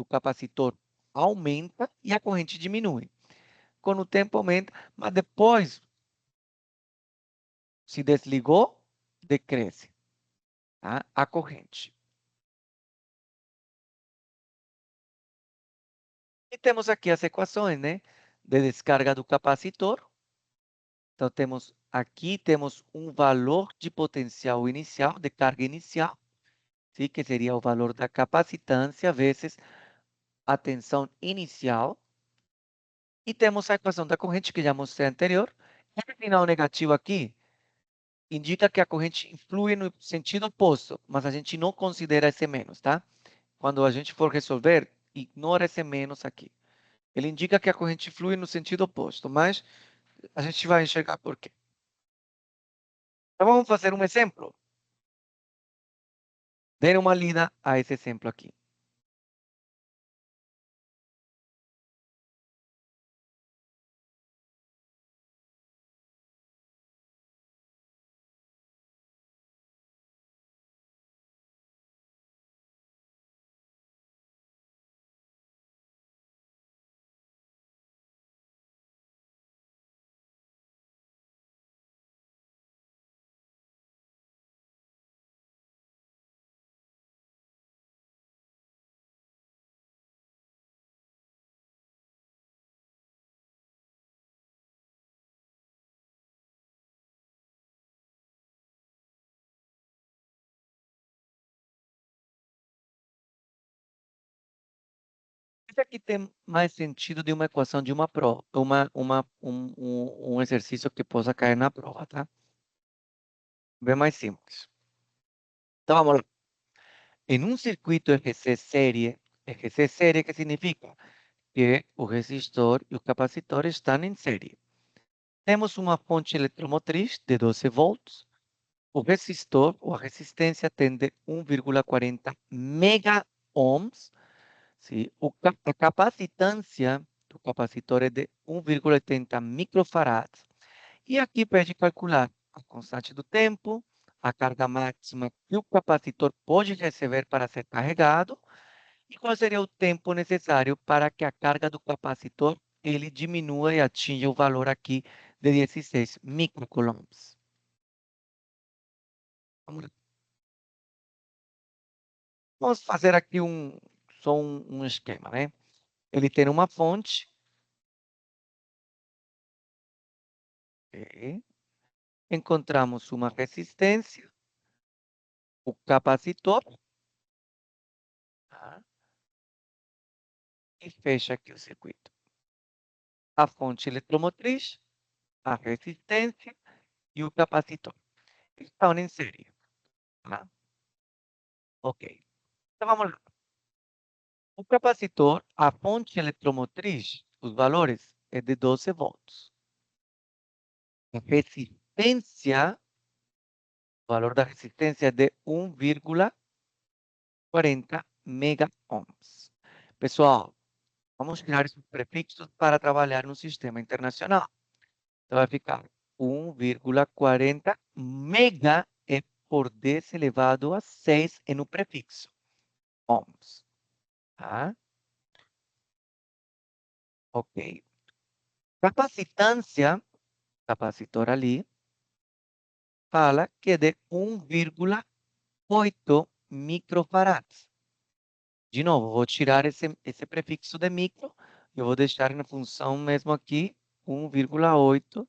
capacitor aumenta e a corrente diminui. Com o tempo aumenta, mas depois se desligou, decresce, tá? A corrente. E temos aqui as equações, né? De descarga do capacitor. Então, temos um valor de potencial inicial, de carga inicial, sim? Que seria o valor da capacitância vezes a tensão inicial. E temos a equação da corrente que já mostrei anterior. Esse sinal negativo aqui indica que a corrente flui no sentido oposto, mas a gente não considera esse menos, tá? Quando a gente for resolver, ignora esse menos aqui. Ele indica que a corrente flui no sentido oposto, mas a gente vai enxergar por quê. Então vamos fazer um exemplo. Dê uma lida a esse exemplo aqui. Esse aqui tem mais sentido de uma equação de uma prova, um exercício que possa cair na prova, tá? Bem mais simples. Então vamos lá. Em um circuito RC série que significa que o resistor e o capacitor estão em série. Temos uma fonte eletromotriz de 12 volts. O resistor ou a resistência tem de 1,40 mega ohms. Sim? A capacitância do capacitor é de 1,80 microfarads. E aqui pede calcular a constante do tempo, a carga máxima que o capacitor pode receber para ser carregado e qual seria o tempo necessário para que a carga do capacitor ele diminua e atinja o valor aqui de 16 microcoulombs. Vamos lá. Vamos fazer aqui só um esquema, né? Ele tem uma fonte. Ok. Encontramos uma resistência, o capacitor, tá? E fecha aqui o circuito. A fonte eletromotriz, a resistência e o capacitor estão em série, tá? Ok. Então vamos lá. O capacitor, a fonte eletromotriz, os valores é de 12 volts. A resistência, o valor da resistência é de 1,40 mega ohms. Pessoal, vamos criar esses prefixos para trabalhar no sistema internacional. Então vai ficar 1,40 mega é por 10 elevado a 6 no prefixo. Ohms. Tá? Ok. Capacitância, capacitor ali, fala que é de 1,8 microfarads. De novo, vou tirar esse prefixo de micro, eu vou deixar na função mesmo aqui, 1,8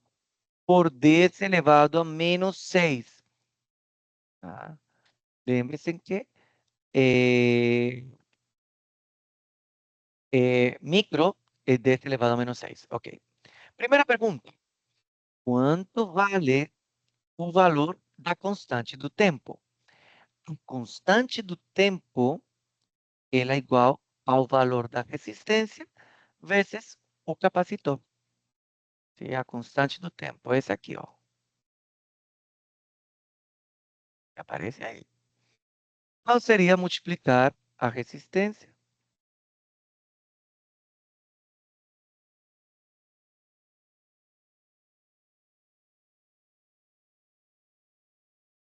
por 10 elevado a menos 6. Tá? Lembre-se que micro é 10 elevado a menos 6. Ok. Primeira pergunta. Quanto vale o valor da constante do tempo? A constante do tempo ela é igual ao valor da resistência vezes o capacitor. É a constante do tempo. Esse aqui, ó. Aparece aí. Qual seria multiplicar a resistência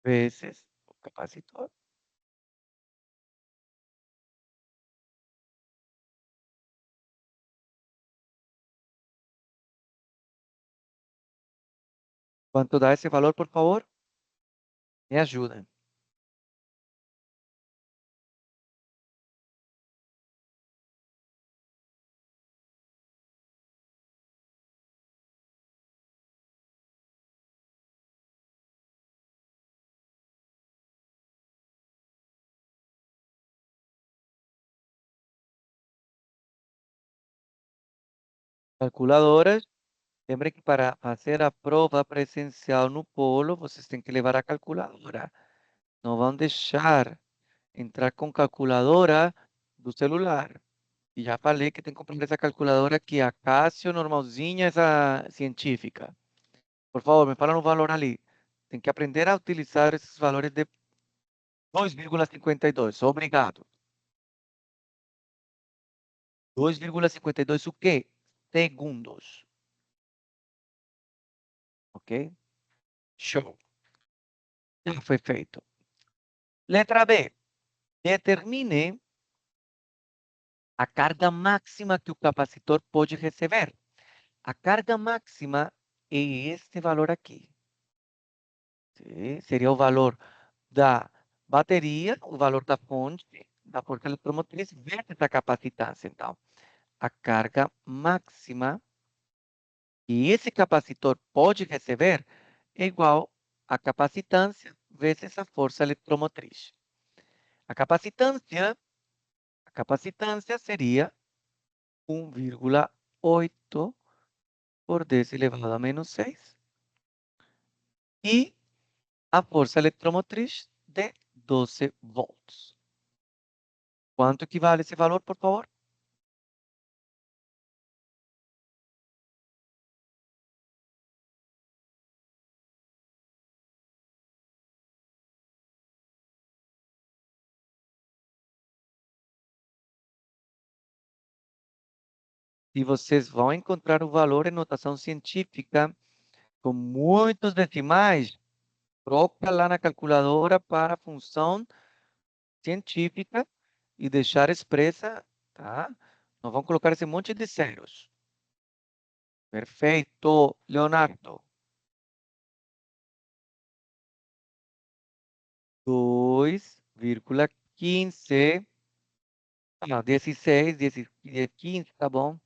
vezes o capacitor? Quanto dá esse valor, por favor? Me ajuda. Calculadoras. Lembre que para fazer a prova presencial no polo, vocês têm que levar a calculadora. Não vão deixar entrar com calculadora do celular. E já falei que tem que comprar essa calculadora aqui, a Casio normalzinha, essa científica. Por favor, me fala um valor ali. Tem que aprender a utilizar esses valores de 2,52. Obrigado. 2,52 o quê? Segundos. Ok? Show. Já foi feito. Letra B. Determine a carga máxima que o capacitor pode receber. A carga máxima é este valor aqui. Sim, seria o valor da bateria, o valor da força eletromotriz vezes a capacitância. Então, a carga máxima que esse capacitor pode receber é igual à capacitância vezes a força eletromotriz. A capacitância seria 1,8 por 10 elevado a menos 6. E a força eletromotriz de 12 volts. Quanto equivale esse valor, por favor? E vocês vão encontrar o valor em notação científica com muitos decimais. Troca lá na calculadora para a função científica e deixar expressa, tá? Não vão colocar esse monte de zeros. Perfeito, Leonardo. 2,15. 16, 15, tá bom?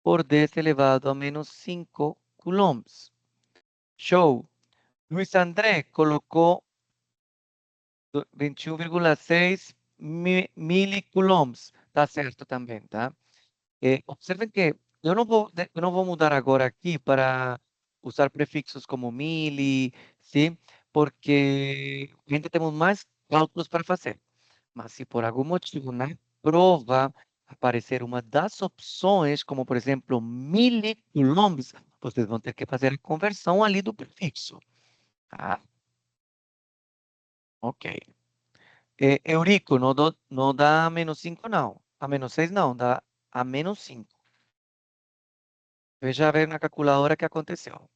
Por 10 elevado a menos 5 coulombs. Show. Luiz André colocou 21,6 milicoulombs. Tá certo também, tá? Observem que eu não vou mudar agora aqui para usar prefixos como mili, sim? Porque ainda temos mais cálculos para fazer. Mas se por algum motivo na prova aparecer uma das opções, como por exemplo milicoulombs, vocês vão ter que fazer a conversão ali do prefixo. Tá? Ok. Eurico, não dá menos 5 não. A menos 6 não, dá a menos 5. Veja a ver na calculadora o que aconteceu.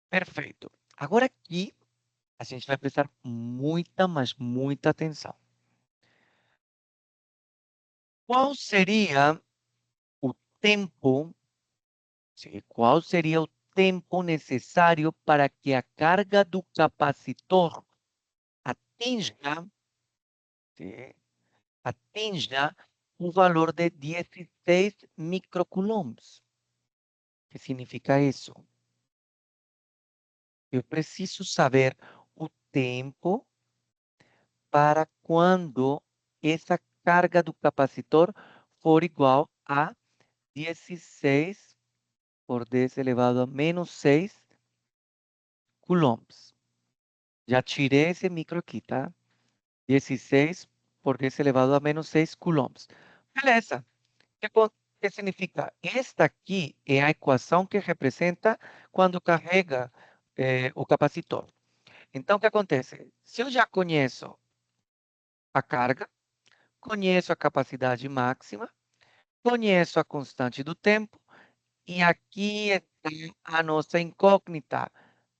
Perfeito. Agora aqui, a gente vai prestar muita, mas muita atenção. Qual seria o tempo, sim, qual seria o tempo necessário para que a carga do capacitor atinja, sim, atinja um valor de 16 microcoulombs? O que significa isso? Eu preciso saber o tempo para quando essa carga do capacitor for igual a 16 por 10 elevado a menos 6 coulombs. Já tirei esse micro aqui, tá? 16 por 10 elevado a menos 6 coulombs. Beleza. O que significa? Esta aqui é a equação que representa quando carrega o capacitor. Então, o que acontece? Se eu já conheço a carga, conheço a capacidade máxima, conheço a constante do tempo, e aqui está a nossa incógnita,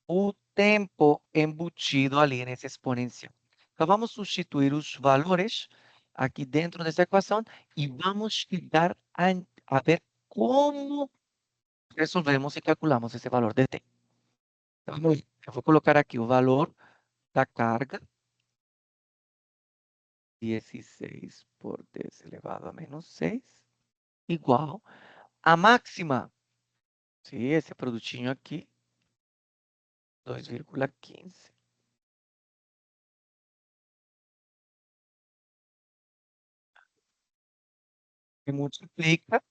o tempo embutido ali nesse exponencial. Então, vamos substituir os valores aqui dentro dessa equação e vamos chegar a ver como resolvemos e calculamos esse valor de t. Então, vamos ver. Eu vou colocar aqui o valor da carga, 16 por 10 elevado a menos 6, igual a máxima, sim, esse produtinho aqui, 2,15. E multiplica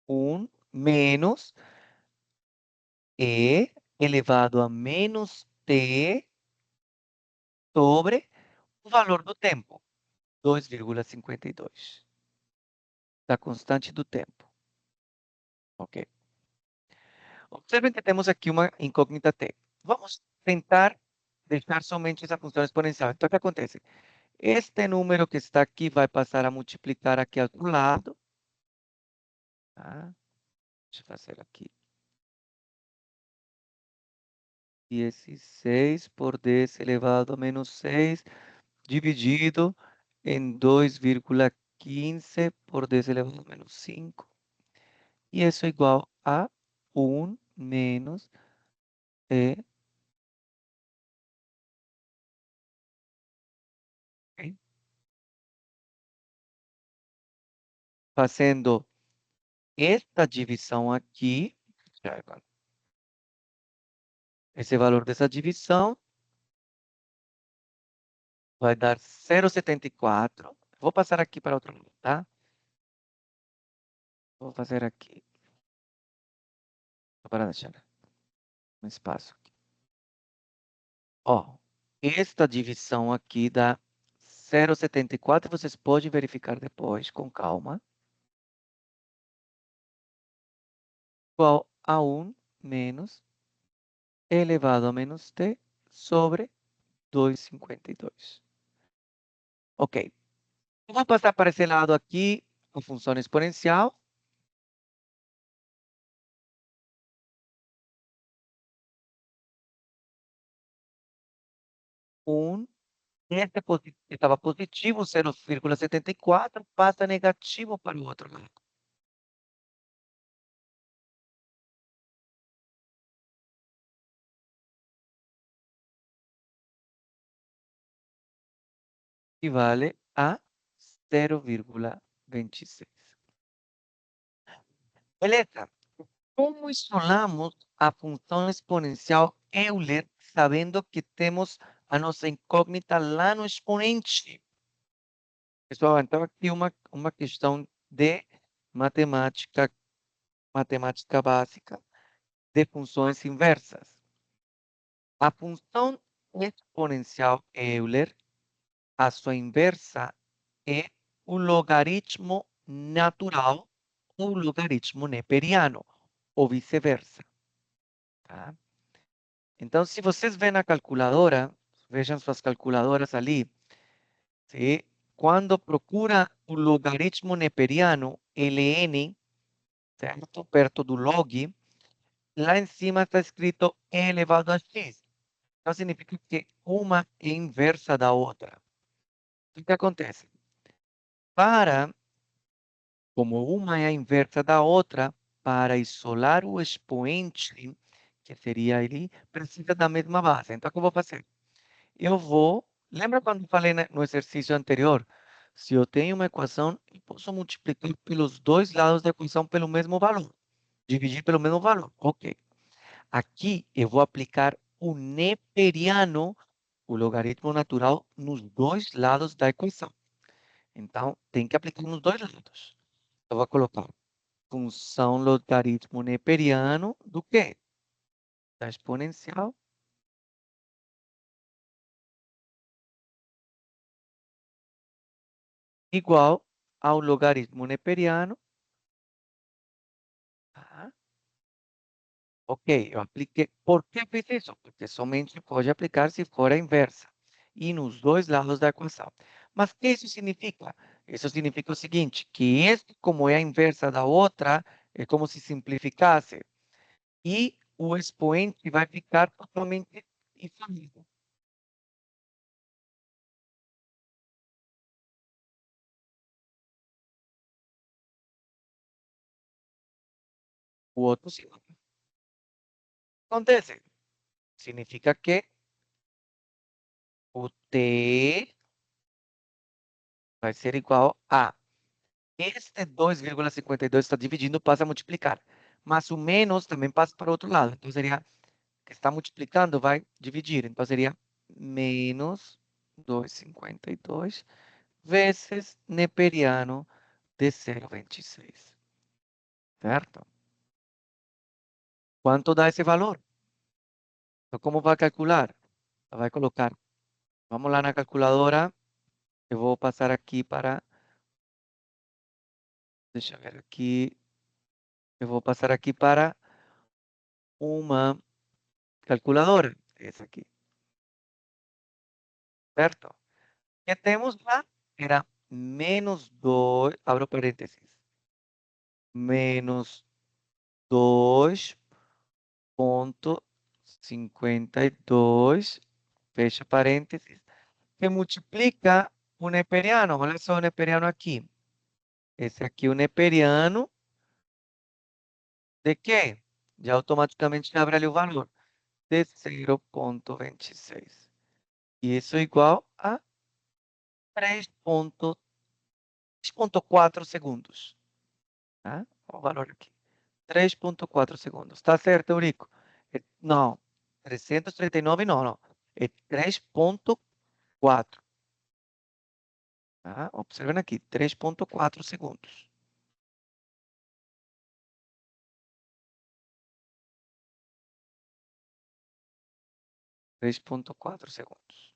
1 menos E elevado a menos T sobre o valor do tempo, 2,52, da constante do tempo. Ok? Observem que temos aqui uma incógnita T. Vamos tentar deixar somente essa função exponencial. Então, o que acontece? Este número que está aqui vai passar a multiplicar aqui ao outro lado. Tá? Deixa eu fazer aqui. 16 por 10 elevado a menos 6, dividido em 2,15 por 10 elevado a menos 5. E isso é igual a 1 menos E. Ok? Fazendo esta divisão aqui, esse valor dessa divisão vai dar 0,74. Vou passar aqui para outro lado, tá? Vou fazer aqui. Só para deixar um espaço aqui. Ó, esta divisão aqui dá 0,74. Vocês podem verificar depois, com calma. Igual a 1 menos E elevado a menos T sobre 2,52. Ok. Eu vou passar para esse lado aqui a função exponencial. 1. Este estava positivo, 0,74, passa negativo para o outro lado. equivale a 0,26. Beleza. Como isolamos a função exponencial Euler sabendo que temos a nossa incógnita lá no expoente? Pessoal, então aqui uma questão de matemática básica de funções inversas. A função exponencial Euler, a sua inversa é o logaritmo natural ou logaritmo neperiano, ou vice-versa. Tá? Então, se vocês vêem na calculadora, vejam suas calculadoras ali, ¿sí? Quando procura o logaritmo neperiano, ln, certo? Perto do log, lá em cima está escrito e elevado a x. Então, significa que uma é inversa da outra. O que acontece? Como uma é a inversa da outra, para isolar o expoente, que seria ali, precisa da mesma base. Então, o que eu vou fazer? Lembra quando eu falei no exercício anterior? Se eu tenho uma equação, eu posso multiplicar pelos dois lados da equação pelo mesmo valor. Dividir pelo mesmo valor. Ok. Aqui eu vou aplicar o neperiano, o logaritmo natural, nos dois lados da equação. Então, tem que aplicar nos dois lados. Eu vou colocar função logaritmo neperiano do quê? Da exponencial igual ao logaritmo neperiano. Tá? Ok, eu apliquei. Por que fiz isso? Porque somente pode aplicar se for a inversa. E nos dois lados da equação. Mas o que isso significa? Isso significa o seguinte, que este, como é a inversa da outra, é como se simplificasse. E o expoente vai ficar totalmente isolado. O outro sim. Acontece. Significa que o t vai ser igual a este 2,52 está dividindo, passa a multiplicar. Mas o menos também passa para o outro lado. Então, seria, que está multiplicando, vai dividir. Então, seria menos 2,52 vezes neperiano de 0,26. Certo? Quanto dá esse valor? Então, como vai calcular? Vai colocar. Vamos lá na calculadora. Eu vou passar aqui para... Deixa eu ver aqui. Eu vou passar aqui para uma calculadora. Essa aqui. Certo? Que temos lá? Era menos 2, abro parênteses, menos 2,52, fecha parênteses, que multiplica o neperiano. Olha só o neperiano aqui. Esse aqui, o neperiano de quê? Já automaticamente abre ali o valor de 0,26. E isso é igual a 3,4 segundos. Tá? O valor aqui. 3,4 segundos. Está certo, Eurico? Não. 339 não, não. É 3,4. Tá? Observem aqui. 3,4 segundos. Três ponto quatro segundos.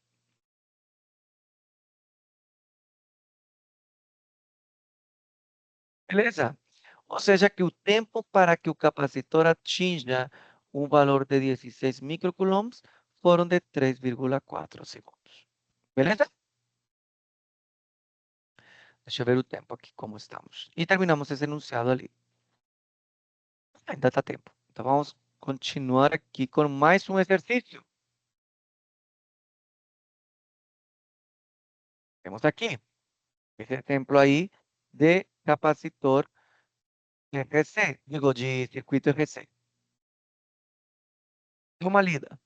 Beleza? Ou seja, que o tempo para que o capacitor atinja um valor de 16 microcoulombs foram de 3,4 segundos. Beleza? Deixa eu ver o tempo aqui, como estamos. E terminamos esse enunciado ali. Ainda está tempo. Então, vamos continuar aqui com mais um exercício. Temos aqui esse exemplo aí de capacitor RC, digo, de circuito RC. Dá uma lida.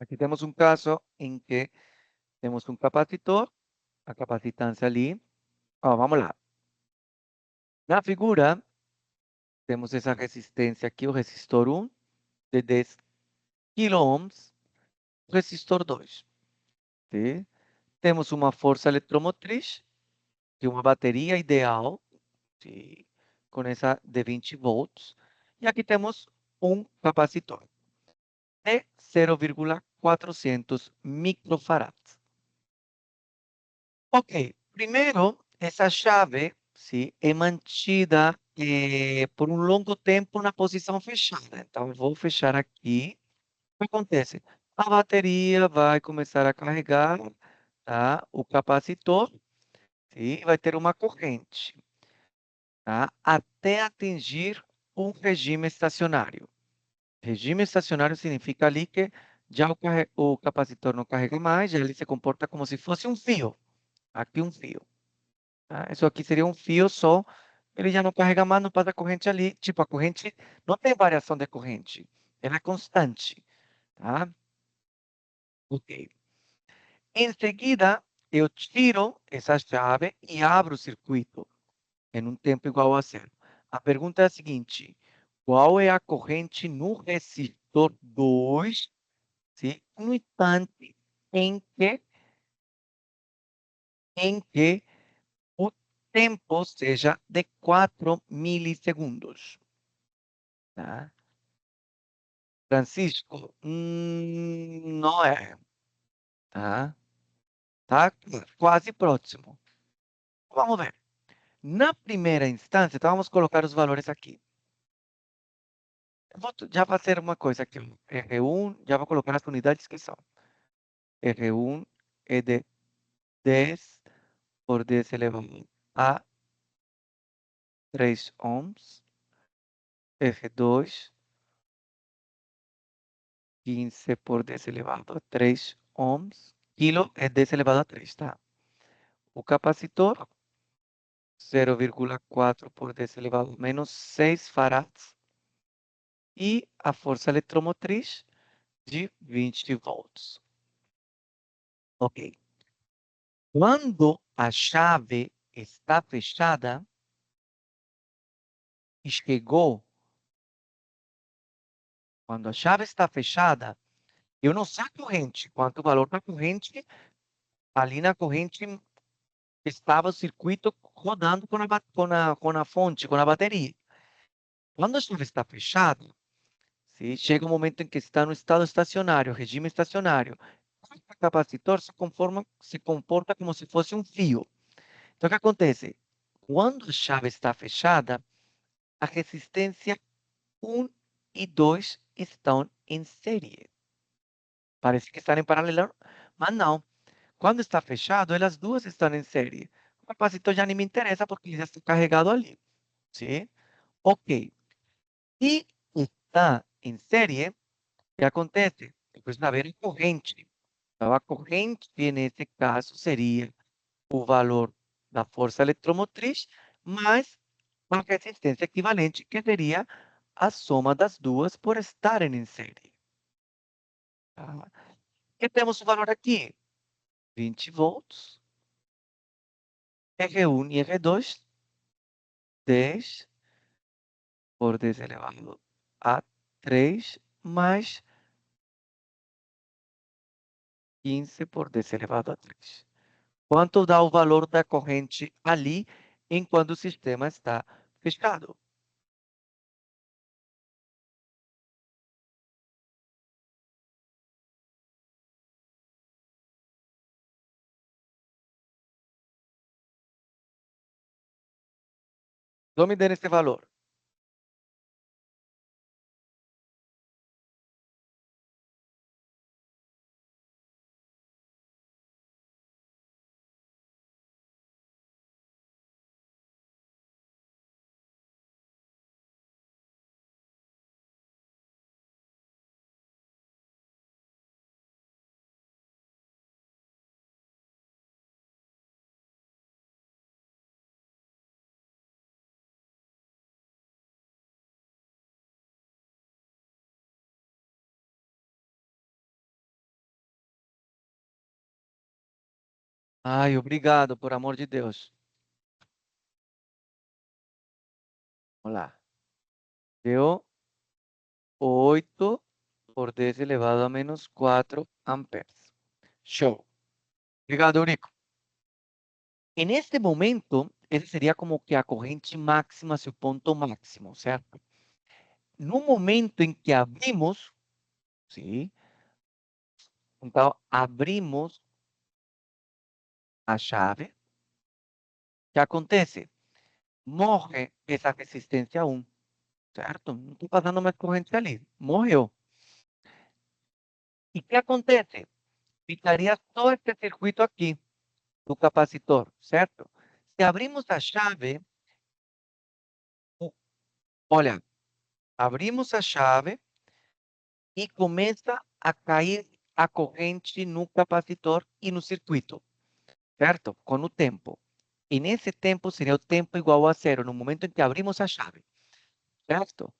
Aqui temos um caso em que temos um capacitor, a capacitância ali. Ó, vamos lá. Na figura, temos essa resistência aqui, o resistor 1, de 10 kΩ, o resistor 2. Sim? Temos uma força eletromotriz de uma bateria ideal, sim, com essa de 20 volts. E aqui temos um capacitor de 0,400 microfarads. Ok, primeiro, essa chave, sim, é mantida por um longo tempo na posição fechada. Então, eu vou fechar aqui. O que acontece? A bateria vai começar a carregar, tá? O capacitor, sim, vai ter uma corrente, tá? Até atingir um regime estacionário. Regime estacionário significa ali que já o capacitor não carrega mais, já ele se comporta como se fosse um fio. Aqui um fio. Tá? Isso aqui seria um fio só, ele já não carrega mais, não passa corrente ali. Tipo, a corrente não tem variação de corrente, ela é constante. Tá? Ok. Em seguida, eu tiro essa chave e abro o circuito em um tempo igual a zero. A pergunta é a seguinte: qual é a corrente no resistor 2, sim, no instante em que o tempo seja de 4 milissegundos? Tá? Francisco, não é, tá? Tá quase próximo. Vamos ver. Na primeira instância, então vamos colocar os valores aqui. Eu vou já fazer uma coisa aqui. R1, já vou colocar as unidades que são. R1 é de 10 por 10 elevado a 3 ohms. R2, 15 por 10 elevado a 3 ohms. Quilo é 10 elevado a 3, tá? O capacitor, 0,4 por 10 elevado a menos 6 farads. E a força eletromotriz de 20 volts. Ok. Quando a chave está fechada, chegou. Quando a chave está fechada, eu não sei a corrente, quanto o valor da corrente, ali na corrente estava o circuito rodando com a fonte, com a bateria. Quando a chave está fechada, se chega um momento em que está no estado estacionário, regime estacionário, o capacitor se comporta como se fosse um fio. Então, o que acontece? Quando a chave está fechada, a resistência 1 e 2 estão em série. Parece que estão em paralelo, mas não. Quando está fechado, elas duas estão em série. O capacitor já nem me interessa porque ele já está carregado ali. Sim? Ok. E está em série, o que acontece? Depois de haver a corrente. Então, a corrente, nesse caso, seria o valor da força eletromotriz mais a resistência equivalente, que seria a soma das duas por estarem em série. Tá? E temos o valor aqui, 20 volts, R1 e R2, 10 por 10 elevado a 3, mais 15 por 10 elevado a 3. Quanto dá o valor da corrente ali, enquanto o sistema está fechado? Não me dê esse valor. Ai, obrigado, por amor de Deus. Vamos lá. Deu 8 por 10 elevado a menos 4 amperes. Show. Obrigado, Eurico. En este momento, ese sería como que a corrente máxima, seu ponto máximo, certo? No momento em que abrimos, sim? Então, abrimos a chave, o que acontece? Morre essa resistência 1, certo? Não estou passando mais corrente ali, morreu. E o que acontece? Ficaria só este circuito aqui, do capacitor, certo? Se abrimos a chave, olha, abrimos a chave e começa a cair a corrente no capacitor e no circuito, certo? Com o tempo. E nesse tempo seria o tempo igual a zero, no momento em que abrimos a chave, certo?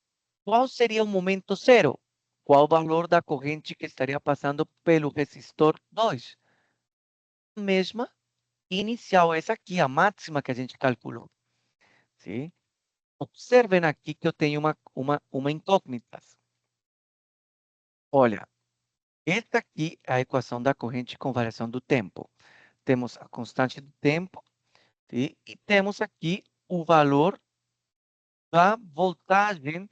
Qual seria o momento zero? Qual o valor da corrente que estaria passando pelo resistor 2? A mesma inicial, essa aqui, a máxima que a gente calculou. Sim? Observem aqui que eu tenho uma incógnita. Olha, esta aqui é a equação da corrente com variação do tempo. Temos a constante do tempo, sim? E temos aqui o valor da voltagem,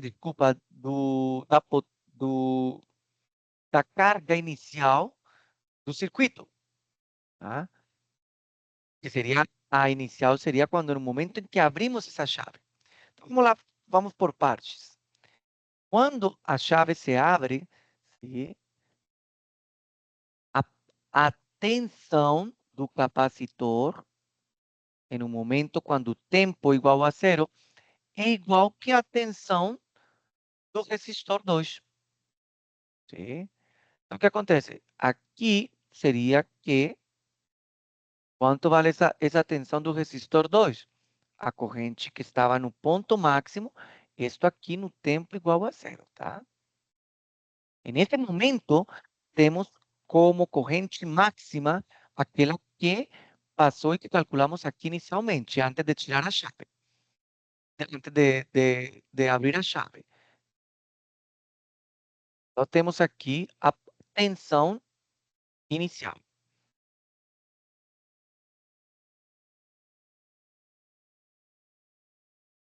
desculpa, da carga inicial do circuito, tá? Que seria a inicial, seria quando no momento em que abrimos essa chave. Então, vamos lá, vamos por partes. Quando a chave se abre, sim, a, a tensão do capacitor, em um momento quando o tempo igual a zero, é igual que a tensão do resistor 2. Sim? Então, o que acontece? Aqui seria que quanto vale essa tensão do resistor 2? A corrente que estava no ponto máximo, isto aqui no tempo igual a zero, tá? E nesse momento, temos como corrente máxima aquela que passou e que calculamos aqui inicialmente, antes de tirar a chave, antes de abrir a chave. Então, temos aqui a tensão inicial.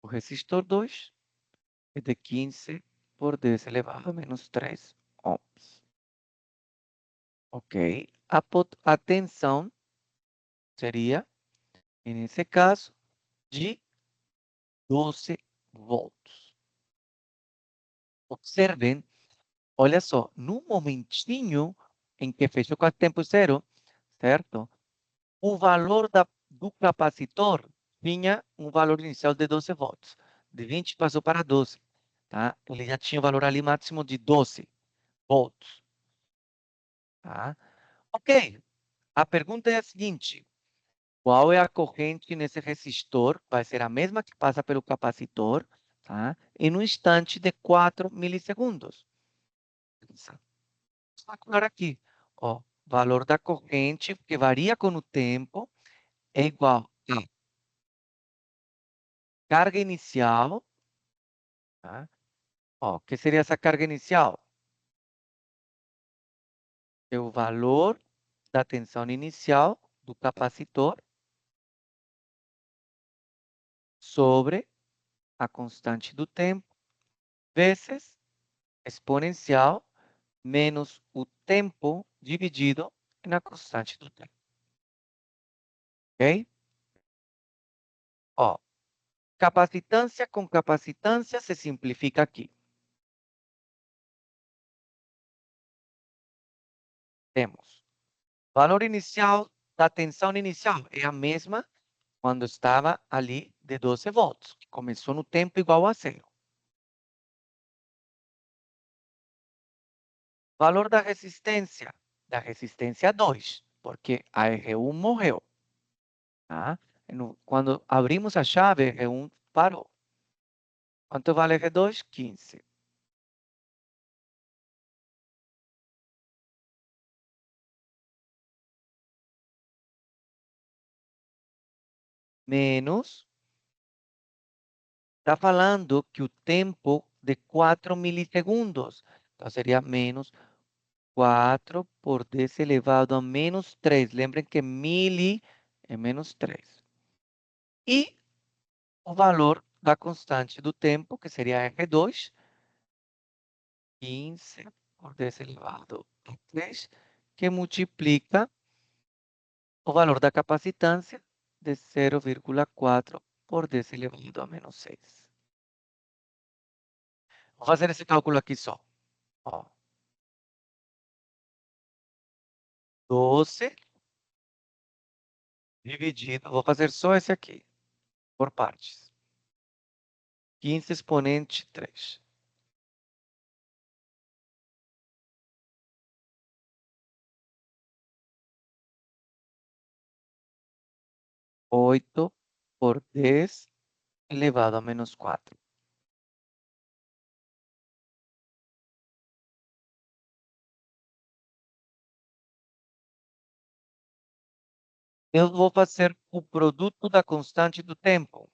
O resistor 2 é de 15 por 10 elevado a menos 3 ohms. Ok. A tensão seria, nesse caso, de 12 volts. Observem, olha só, no momentinho em que fechou com o tempo zero, certo? O valor do capacitor tinha um valor inicial de 12 volts. De 20 passou para 12, tá? Ele já tinha o valor ali máximo de 12 volts, tá? Ok. A pergunta é a seguinte: qual é a corrente nesse resistor? Vai ser a mesma que passa pelo capacitor, tá? Em um instante de 4 milissegundos. Está claro aqui, ó, valor da corrente que varia com o tempo é igual a carga inicial, tá? Ó, que seria essa carga inicial? É o valor da tensão inicial do capacitor sobre a constante do tempo vezes exponencial menos o tempo dividido na constante do tempo. Ok? Ó, capacitância com capacitância se simplifica aqui. Temos valor inicial da tensão inicial, é a mesma quando estava ali de 12 volts, que começou no tempo igual a zero. Valor da resistência 2, porque a R1 morreu. Tá? Quando abrimos a chave, R1 parou. Quanto vale R2? 15. menos, está falando que o tempo de 4 milissegundos. Então, seria menos 4 por 10 elevado a menos 3. Lembrem que mili é menos 3. E o valor da constante do tempo, que seria R2, 15 por 10 elevado a 3, que multiplica o valor da capacitância de 0,4 por 10 elevado a menos 6. Vou fazer esse cálculo aqui só. Ó, 12 dividido, vou fazer só esse aqui, por partes. 15 exponente 3. 8 por 10 elevado a menos 4. Eu vou fazer o produto da constante do tempo.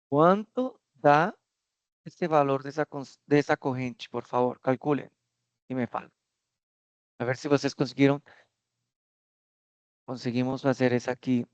Quanto dá esse valor dessa corrente, por favor? Calculem e me falem. A ver se vocês conseguimos fazer isso aqui.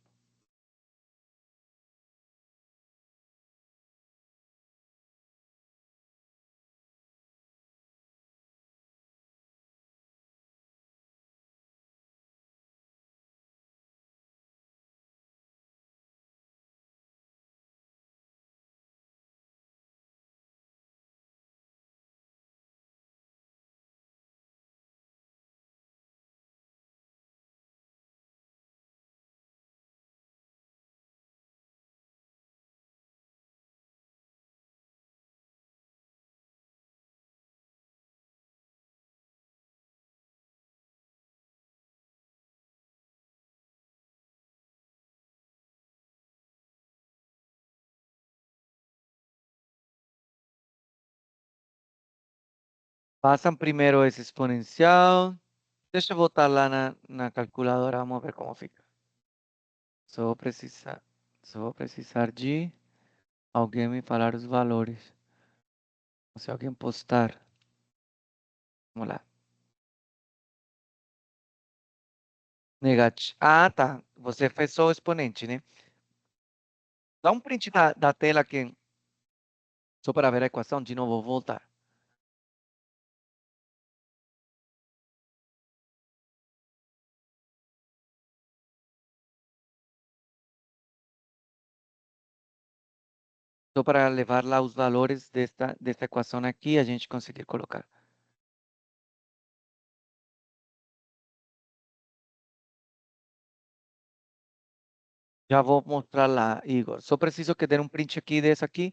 Façam primeiro esse exponencial. Deixa eu voltar lá na calculadora, vamos ver como fica. Só vou precisar de alguém me falar os valores. Se alguém postar. Vamos lá. Negativo. Ah, tá. Você fez só o exponente, né? Dá um print da tela aqui, só para ver a equação. De novo, vou voltar. Só para levar lá os valores desta equação aqui, a gente conseguir colocar. Já vou mostrar lá, Igor. Só preciso que dê um print aqui dessa aqui.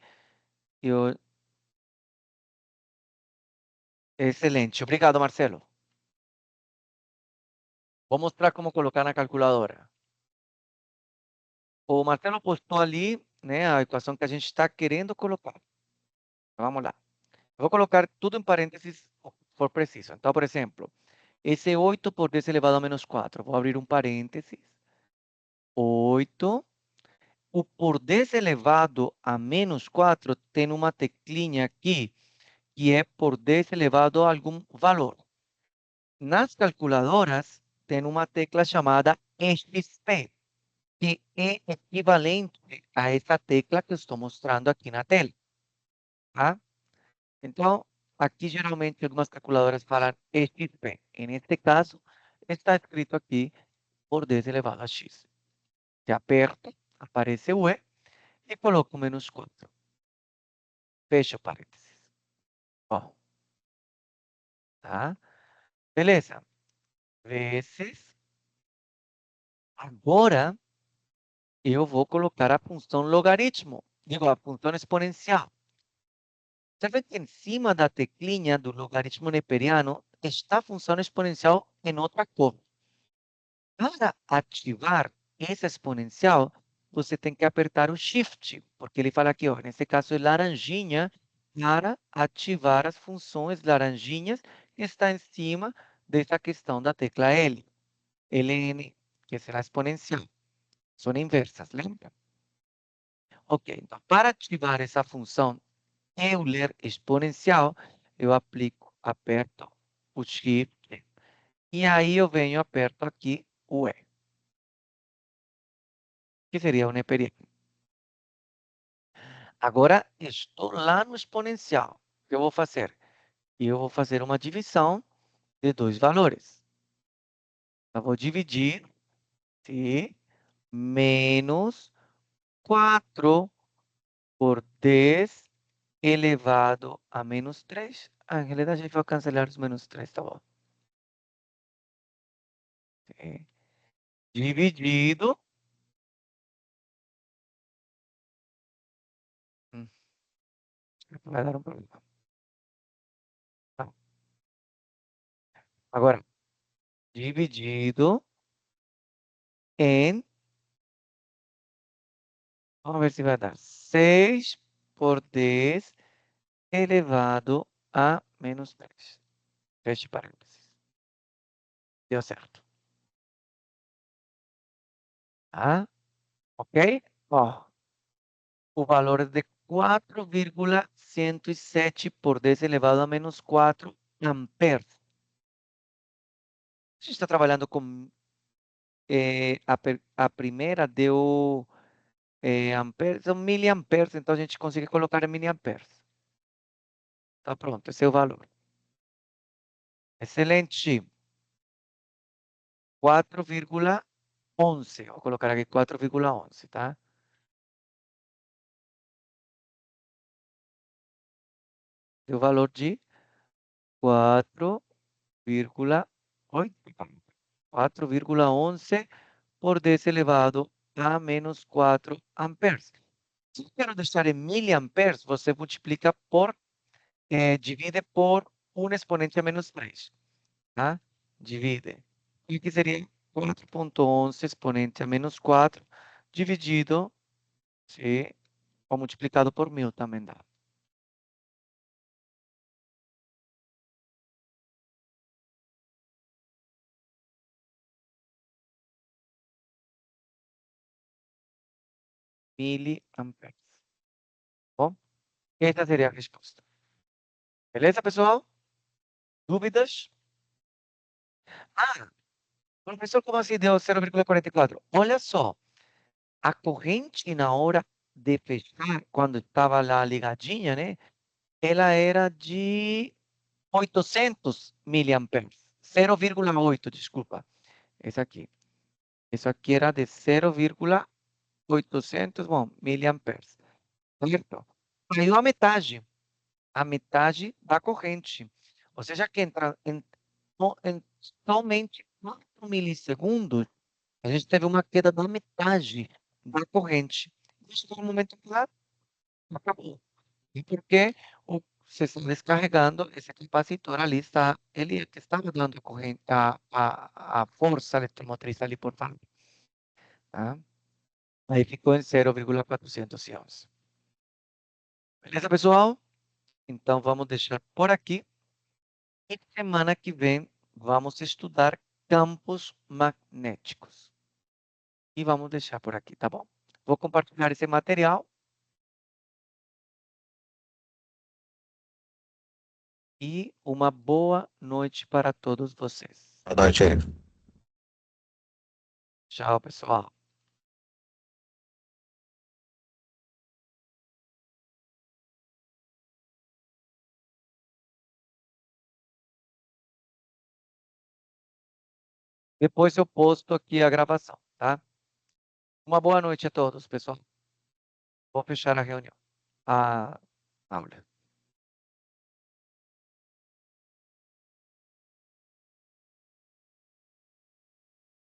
Excelente. Obrigado, Marcelo. Vou mostrar como colocar na calculadora. O Marcelo postou ali, né, a equação que a gente está querendo colocar. Vamos lá. Vou colocar tudo em parênteses, se for preciso. Então, por exemplo, esse 8 por 10 elevado a menos 4. Vou abrir um parênteses. 8. O por 10 elevado a menos 4 tem uma teclinha aqui, que é por 10 elevado a algum valor. Nas calculadoras, tem uma tecla chamada XP, que é equivalente a essa tecla que eu estou mostrando aqui na tela. Tá? Então, aqui geralmente algumas calculadoras falam XP. Neste caso, está escrito aqui por 10 elevado a x. Se aperto, aparece o E e coloco menos 4. Fecho parênteses. Ó, tá? Beleza. Vezes. Agora, eu vou colocar a função logaritmo. Digo, a função exponencial. Você vê que em cima da teclinha do logaritmo neperiano está a função exponencial em outra cor. Para ativar essa exponencial, você tem que apertar o Shift, porque ele fala aqui, ó, nesse caso é laranjinha, para ativar as funções laranjinhas que está em cima dessa questão da tecla L, Ln, que será exponencial. São inversas, lembra? Ok, então para ativar essa função Euler exponencial, eu aperto o Shift, e aí eu venho e aperto aqui o E, que seria o neperiano. Agora estou lá no exponencial. O que eu vou fazer? Eu vou fazer uma divisão de dois valores. Eu vou dividir, sim, menos 4 por 10 elevado a menos 3. Ah, em realidade, a gente vai cancelar os menos 3, tá bom? Sim. Dividido. Hum, Vai dar um problema. Tá. Agora, dividido em. Vamos ver se vai dar 6 por 10 elevado a menos 3. Feche parênteses. Deu certo. Tá? Ok? Ó, o valor é de 4,107 por 10 elevado a menos 4 amperes. A gente está trabalhando com a primeira deu amperes, são miliamperes, então a gente consegue colocar em miliamperes. Tá pronto, esse é o valor. Excelente. 4,11. Vou colocar aqui 4,11, tá? Deu o valor de 4,11 por 10 elevado a menos 4 amperes. Se eu quero deixar em miliamperes, você multiplica por, divide por 1 expoente a menos 3, tá? Divide. E aqui seria 4,11 expoente a menos 4, dividido, sim, ou multiplicado por 1000 também dá. Miliamperes. Bom, essa seria a resposta. Beleza, pessoal? Dúvidas? Ah, professor, como assim deu 0,44? Olha só, a corrente na hora de fechar, quando estava lá ligadinha, né? Ela era de 800 miliamperes. 0,8, desculpa. Essa aqui. Isso aqui era de 0,800, bom, miliamperes. Certo? Caiu a metade da corrente. Ou seja, que entra em somente 4 milissegundos, a gente teve uma queda da metade da corrente. Isso foi um momento que acabou. E porque você está descarregando esse capacitor ali, ele estava dando a corrente, a força eletromotriz ali por fora. Tá? Aí ficou em 0,411. Beleza, pessoal? Então vamos deixar por aqui. E semana que vem vamos estudar campos magnéticos. E vamos deixar por aqui, tá bom? Vou compartilhar esse material. E uma boa noite para todos vocês. Boa noite. Tchau, pessoal. Depois eu posto aqui a gravação, tá? Uma boa noite a todos, pessoal. Vou fechar a reunião, a aula.